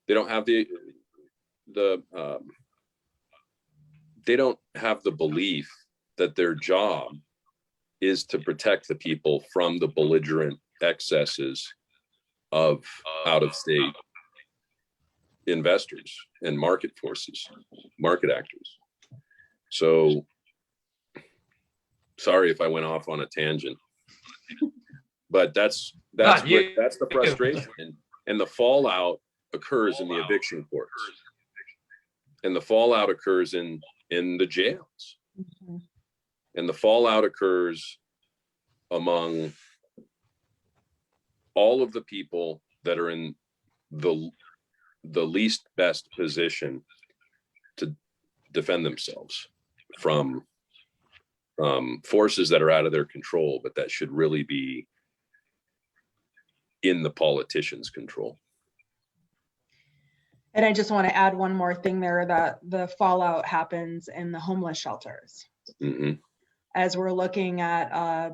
They don't have they don't have the belief that their job is to protect the people from the belligerent excesses of out-of-state investors and market forces, market actors. So sorry if I went off on a tangent, but that's the frustration, and the fallout occurs in the eviction courts, and the fallout occurs in the jails, and the fallout occurs among all of the people that are in the least best position to defend themselves from forces that are out of their control, but that should really be in the politicians' control. And I just want to add one more thing there, that the fallout happens in the homeless shelters. Mm-hmm. As we're looking at a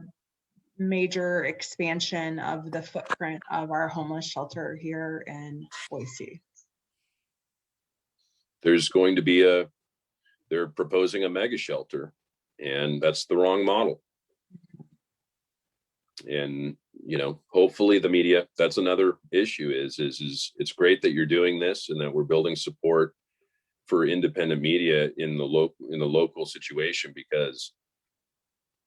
major expansion of the footprint of our homeless shelter here in Boise. There's going to be they're proposing a mega shelter, and that's the wrong model. And, you know, hopefully the media, that's another issue is it's great that you're doing this and that we're building support for independent media in the local situation, because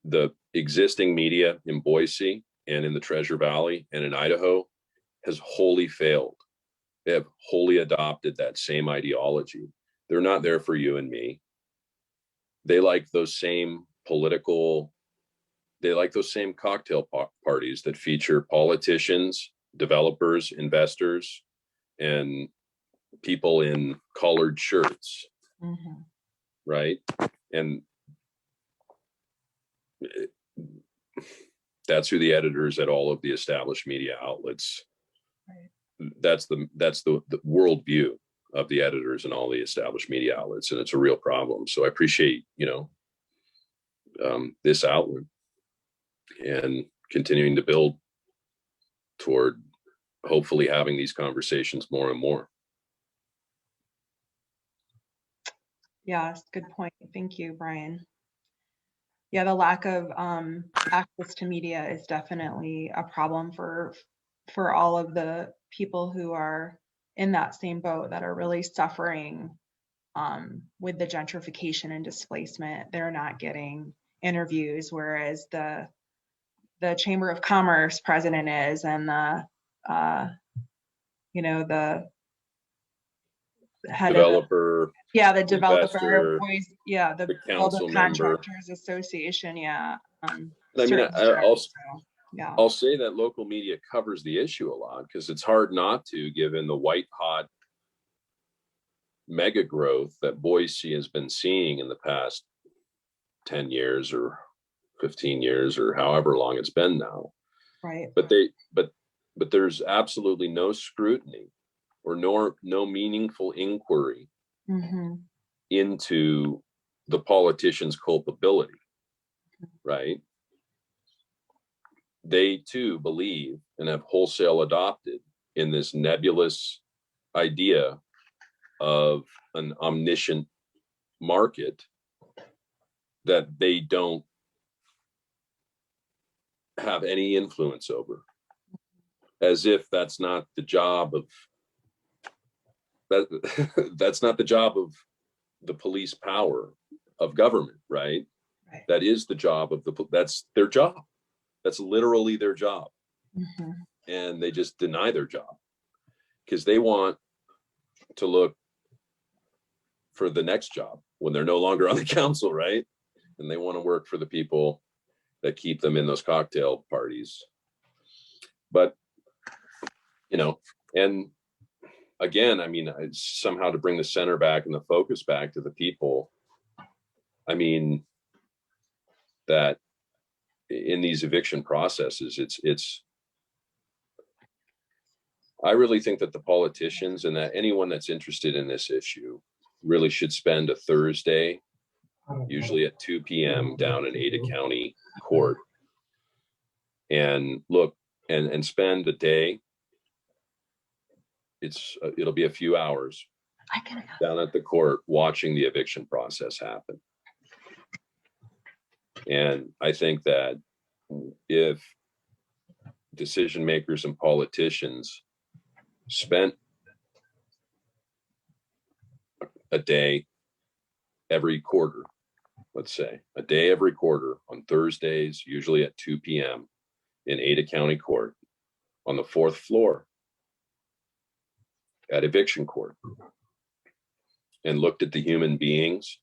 the existing media in Boise and in the Treasure Valley and in Idaho has wholly failed. They have wholly adopted that same ideology. They're not there for you and me. They like those same cocktail parties that feature politicians, developers, investors, and people in collared shirts, Mm-hmm. right? And that's who the editors at all of the established media outlets. Right. That's the worldview of the editors and all the established media outlets, and it's a real problem. So I appreciate, this outlet and continuing to build toward hopefully having these conversations more and more. Yes, good point. Thank you, Brian. Yeah, the lack of access to media is definitely a problem for all of the people who are in that same boat, that are really suffering with the gentrification and displacement. They're not getting interviews, whereas the Chamber of Commerce president is, and the head developer, of the developer, investor, the council contractors association, I'll say that local media covers the issue a lot, because it's hard not to, given the white hot mega growth that Boise has been seeing in the past 10 years or 15 years or however long it's been now. Right. But there's absolutely no scrutiny or no meaningful inquiry mm-hmm. into the politicians' culpability, right? They too believe and have wholesale adopted in this nebulous idea of an omniscient market that they don't have any influence over, as if that's not the job of that's not the job of the police power of government, right? That is the job of that's their job. That's literally their job. Mm-hmm. And they just deny their job because they want to look for the next job when they're no longer on the council, right? And they want to work for the people that keep them in those cocktail parties. But, and again, I mean, somehow to bring the center back and the focus back to the people, I mean, that in these eviction processes, I really think that the politicians and that anyone that's interested in this issue really should spend a Thursday, usually at 2 p.m. down in Ada County Court, and look and spend a day. It'll be a few hours down at the court watching the eviction process happen. And I think that if decision makers and politicians spent a day every quarter, let's say a day every quarter on Thursdays, usually at 2 p.m. in Ada County Court on the 4th floor at eviction court, and looked at the human beings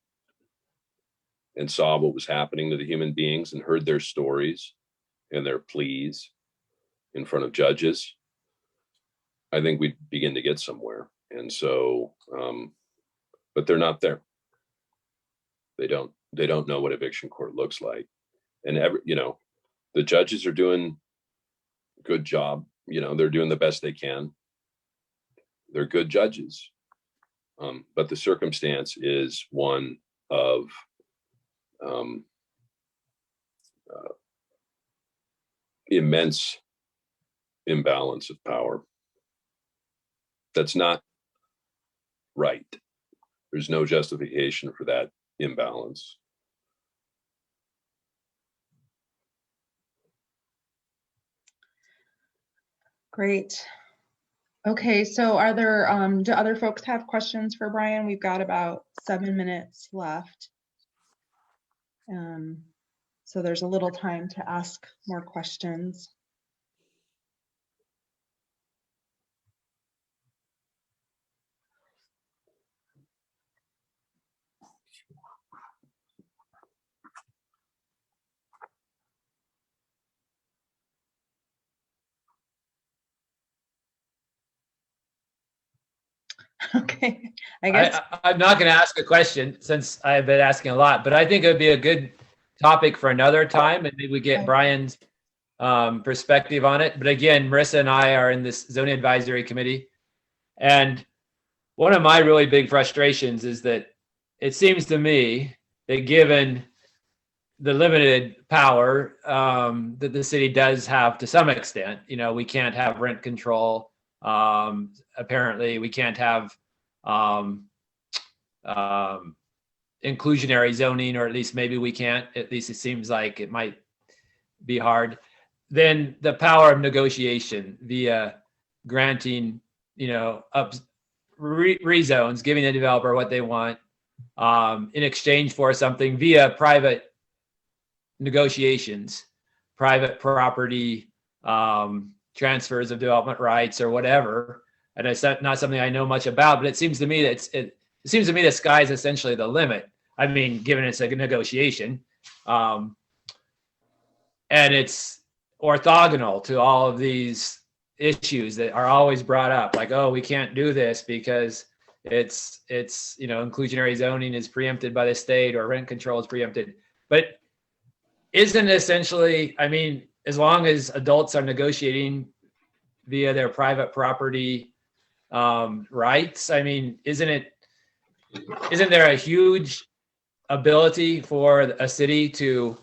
and saw what was happening to the human beings and heard their stories and their pleas in front of judges, I think we'd begin to get somewhere. And so, but they're not there. They don't know what eviction court looks like. And the judges are doing a good job they're doing the best they can. They're good judges. But the circumstance is one of immense imbalance of power. That's not right. There's no justification for that imbalance. Great. Okay, so are there, do other folks have questions for Brian? We've got about 7 minutes left. So there's a little time to ask more questions. Okay, I guess. I'm not going to ask a question since I've been asking a lot, but I think it would be a good topic for another time, and maybe we get Brian's perspective on it. But again, Marissa and I are in this zoning advisory committee, and one of my really big frustrations is that it seems to me that given the limited power that the city does have to some extent, we can't have rent control. Apparently we can't have inclusionary zoning, or at least maybe we can't. At least it seems like it might be hard. Then the power of negotiation via granting, rezones, giving the developer what they want in exchange for something via private negotiations, private property transfers of development rights or whatever. And it's not something I know much about, but it seems to me that it seems to me the sky is essentially the limit. I mean, given it's a negotiation, and it's orthogonal to all of these issues that are always brought up, like, oh, we can't do this because it's inclusionary zoning is preempted by the state, or rent control is preempted. But isn't essentially, I mean, as long as adults are negotiating via their private property rights, I mean, isn't there a huge ability for a city to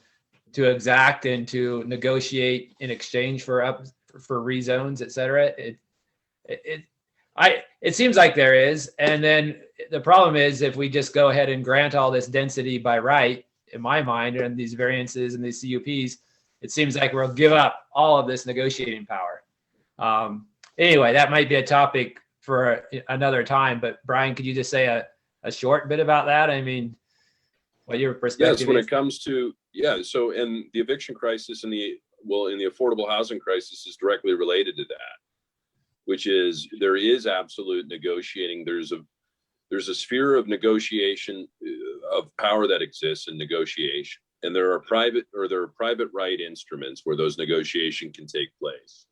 exact and to negotiate in exchange for rezones, et cetera? It seems like there is. And then the problem is, if we just go ahead and grant all this density by right, in my mind, and these variances and these CUPs, it seems like we'll give up all of this negotiating power. Anyway, that might be a topic for another time, but Brian, could you just say a short bit about that? I mean, what your perspective Yes, when is? it comes to, so in the eviction crisis and in the affordable housing crisis is directly related to that, which is there is absolute negotiating. There's a sphere of negotiation of power that exists in negotiation. And there are private right instruments where those negotiation can take place.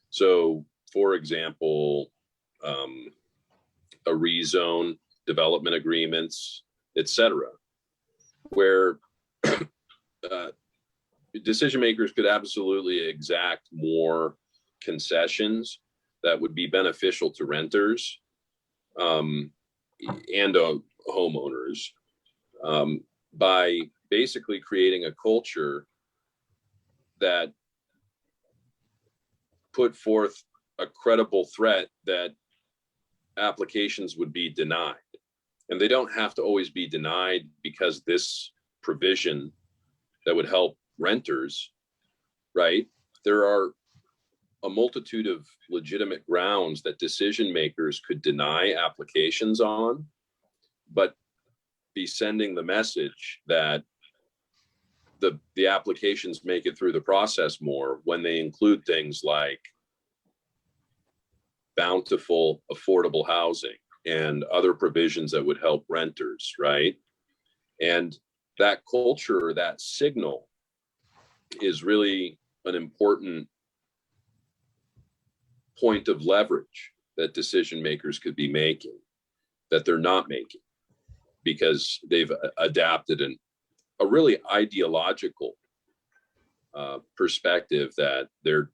So, for example, a rezone, development agreements, etc., where decision makers could absolutely exact more concessions that would be beneficial to renters and homeowners by basically creating a culture that put forth a credible threat that applications would be denied. And they don't have to always be denied because this provision that would help renters, right? There are a multitude of legitimate grounds that decision makers could deny applications on, but be sending the message that the applications make it through the process more when they include things like bountiful, affordable housing and other provisions that would help renters, right? And that culture, that signal is really an important point of leverage that decision makers could be making, that they're not making, because they've adapted a really ideological perspective that they're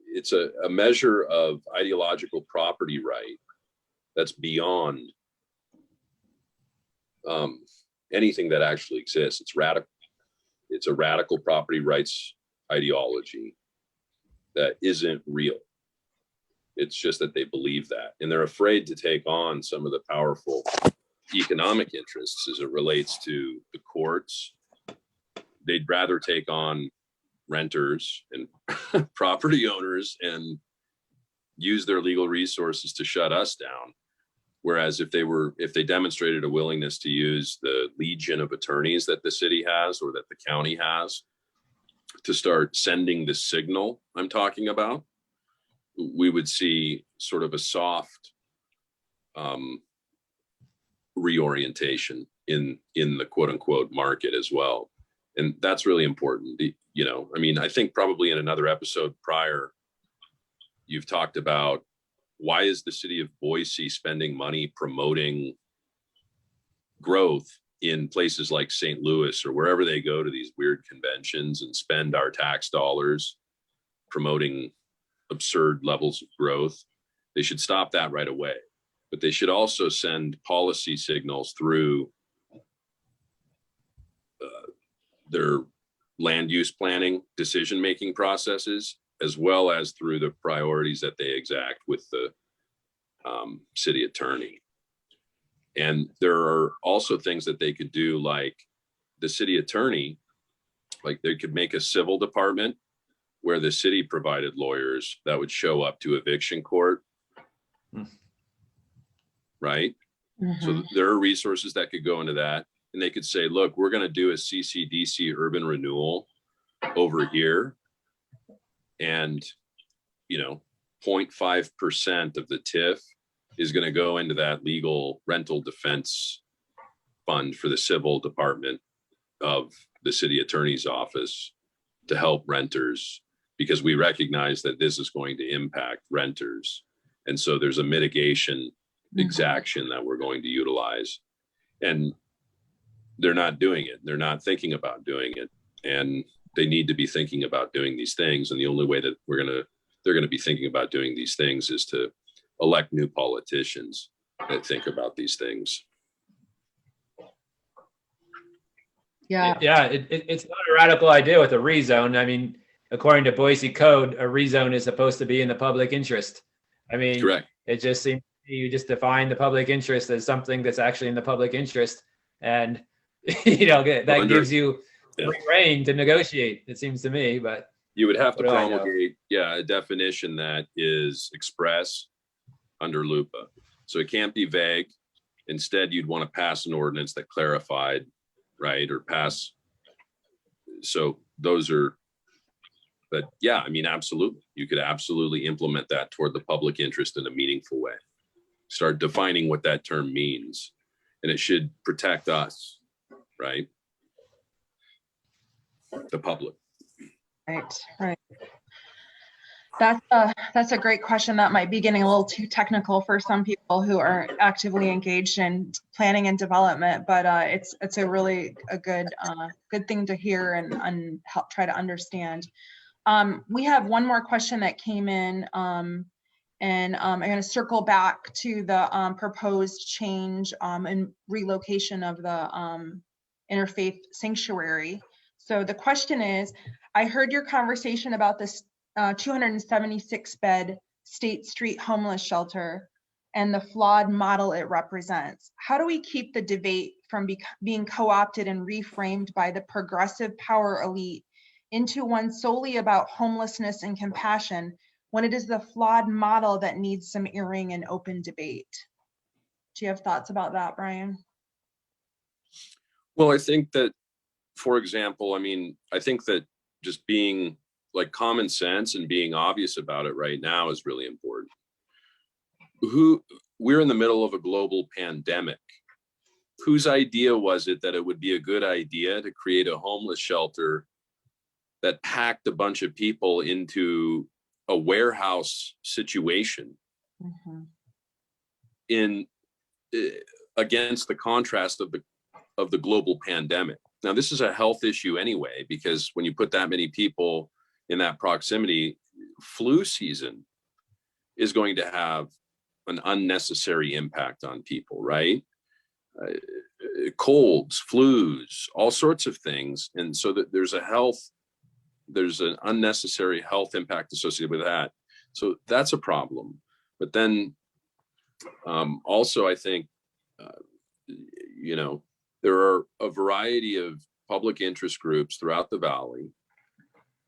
it's a measure of ideological property right that's beyond anything that actually exists. It's radical. It's a radical property rights ideology that isn't real. It's just that they believe that, and they're afraid to take on some of the powerful economic interests as it relates to the courts. They'd rather take on renters and property owners and use their legal resources to shut us down. Whereas if they demonstrated a willingness to use the legion of attorneys that the city has or that the county has to start sending the signal I'm talking about, we would see sort of a soft reorientation in the quote unquote market as well. And that's really important. You know, I mean, I think probably in another episode prior, you've talked about why is the city of Boise spending money promoting growth in places like St. Louis or wherever they go to these weird conventions and spend our tax dollars promoting absurd levels of growth. They should stop that right away. But they should also send policy signals through their land use planning decision-making processes, as well as through the priorities that they exact with the city attorney. And there are also things that they could do, like the city attorney, like they could make a civil department where the city provided lawyers that would show up to eviction court. Right? Mm-hmm. So there are resources that could go into that. And they could say, look, we're going to do a CCDC urban renewal over here. And, you know, 0.5% of the TIF is going to go into that legal rental defense fund for the civil department of the city attorney's office to help renters, because we recognize that this is going to impact renters. And so there's a mitigation exaction that we're going to utilize. And they're not doing it. They're not thinking about doing it. And they need to be thinking about doing these things. And the only way that they're going to be thinking about doing these things is to elect new politicians that think about these things. Yeah. Yeah, it's not a radical idea with a rezone. I mean, according to Boise code, a rezone is supposed to be in the public interest. I mean, correct. It just seems you just define the public interest as something that's actually in the public interest. And, you know, that gives you free reign to negotiate, it seems to me. But you would have to promulgate, a definition that is express under LUPA. So it can't be vague. Instead, you'd want to pass an ordinance that clarified, right? Or pass. So those are, but yeah, I mean, absolutely. You could absolutely implement that toward the public interest in a meaningful way. Start defining what that term means. And it should protect us, right? The public. Right. That's a great question. That might be getting a little too technical for some people who are actively engaged in planning and development, but it's a really good thing to hear and help try to understand. We have one more question that came in, and I'm going to circle back to the proposed change and relocation of the interfaith sanctuary. So the question is, I heard your conversation about this 276-bed State Street homeless shelter and the flawed model it represents. How do we keep the debate from being co-opted and reframed by the progressive power elite into one solely about homelessness and compassion, when it is the flawed model that needs some airing and open debate? Do you have thoughts about that, Brian? Well, I think that, for example, I think that just being like common sense and being obvious about it right now is really important. We're in the middle of a global pandemic. Whose idea was it that it would be a good idea to create a homeless shelter that packed a bunch of people into a warehouse situation against the contrast of the global pandemic? Now, this is a health issue anyway, because when you put that many people in that proximity, flu season is going to have an unnecessary impact on people, right? Colds, flus, all sorts of things. And so that there's an unnecessary health impact associated with that. So that's a problem. But then also, I think, there are a variety of public interest groups throughout the Valley.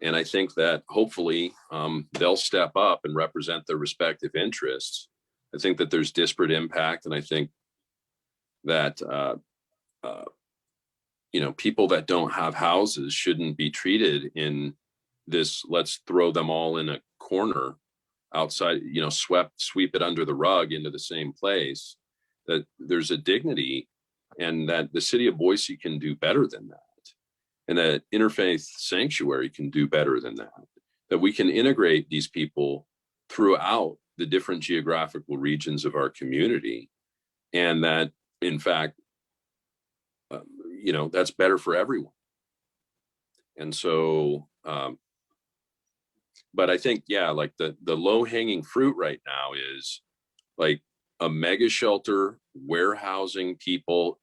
And I think that hopefully they'll step up and represent their respective interests. I think that there's disparate impact. And I think that, people that don't have houses shouldn't be treated in this, let's throw them all in a corner outside, sweep it under the rug into the same place. That there's a dignity, and that the city of Boise can do better than that. And that Interfaith Sanctuary can do better than that. That we can integrate these people throughout the different geographical regions of our community. And that, in fact, that's better for everyone. And so, but I think, like the low hanging fruit right now is like a mega shelter, warehousing people.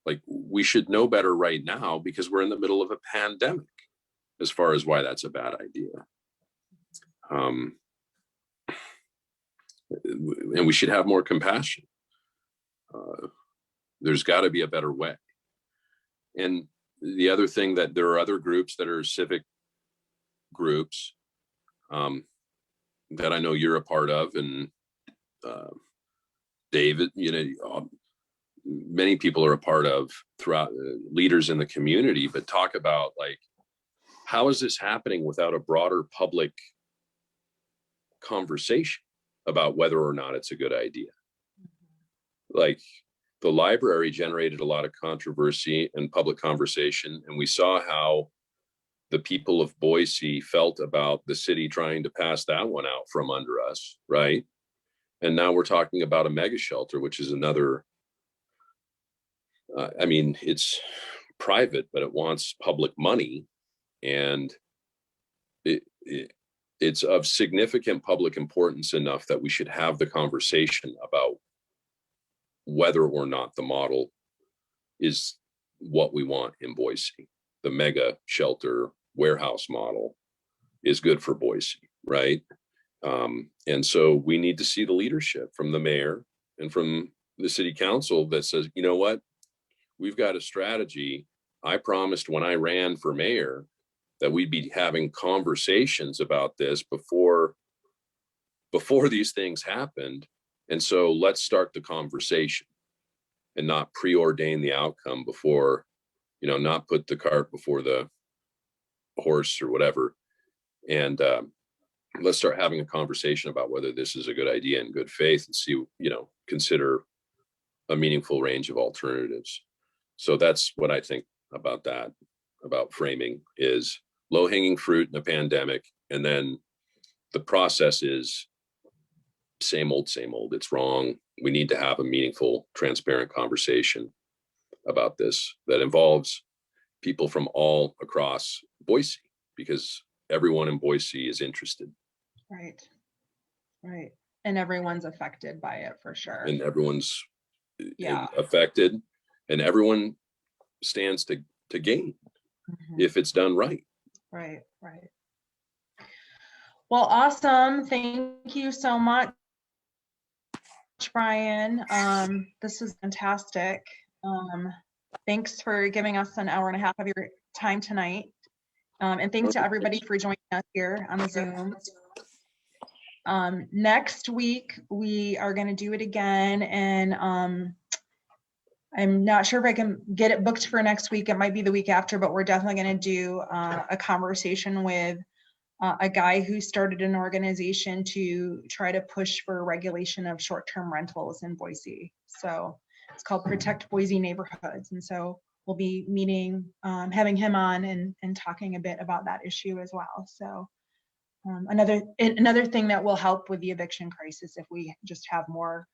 Like, we should know better right now because we're in the middle of a pandemic as far as why that's a bad idea. And we should have more compassion. There's got to be a better way. And the other thing, that there are other groups that are civic groups that I know you're a part of, and David, many people are a part of throughout, leaders in the community, but talk about, like, how is this happening without a broader public conversation about whether or not it's a good idea? Like, the library generated a lot of controversy and public conversation, and we saw how the people of Boise felt about the city trying to pass that one out from under us, right? And now we're talking about a mega shelter, which is another, it's private, but it wants public money. And it's of significant public importance enough that we should have the conversation about whether or not the model is what we want in Boise. The mega shelter warehouse model is good for Boise, right? And so we need to see the leadership from the mayor and from the city council that says, you know what, we've got a strategy. I promised when I ran for mayor that we'd be having conversations about this before these things happened. And so let's start the conversation and not preordain the outcome before, not put the cart before the horse or whatever. And let's start having a conversation about whether this is a good idea in good faith, and see, consider a meaningful range of alternatives. So that's what I think about that, about framing, is low hanging fruit in a pandemic. And then the process is same old, it's wrong. We need to have a meaningful, transparent conversation about this that involves people from all across Boise, because everyone in Boise is interested. Right. And everyone's affected by it, for sure. And everyone's affected, and everyone stands to gain if it's done right. Right. Well, awesome. Thank you so much, Brian. This was fantastic. Thanks for giving us an hour and a half of your time tonight. And thanks to everybody for joining us here on the Zoom. Next week, we are going to do it again. And I'm not sure if I can get it booked for next week. It might be the week after, but we're definitely going to do a conversation with a guy who started an organization to try to push for regulation of short-term rentals in Boise. So it's called Protect Boise Neighborhoods. And so we'll be meeting, having him on and talking a bit about that issue as well. So another thing that will help with the eviction crisis, if we just have more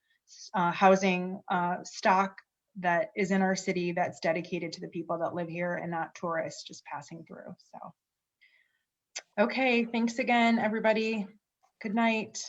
housing stock that is in our city that's dedicated to the people that live here and not tourists just passing through. So Okay, thanks again, everybody. Good night.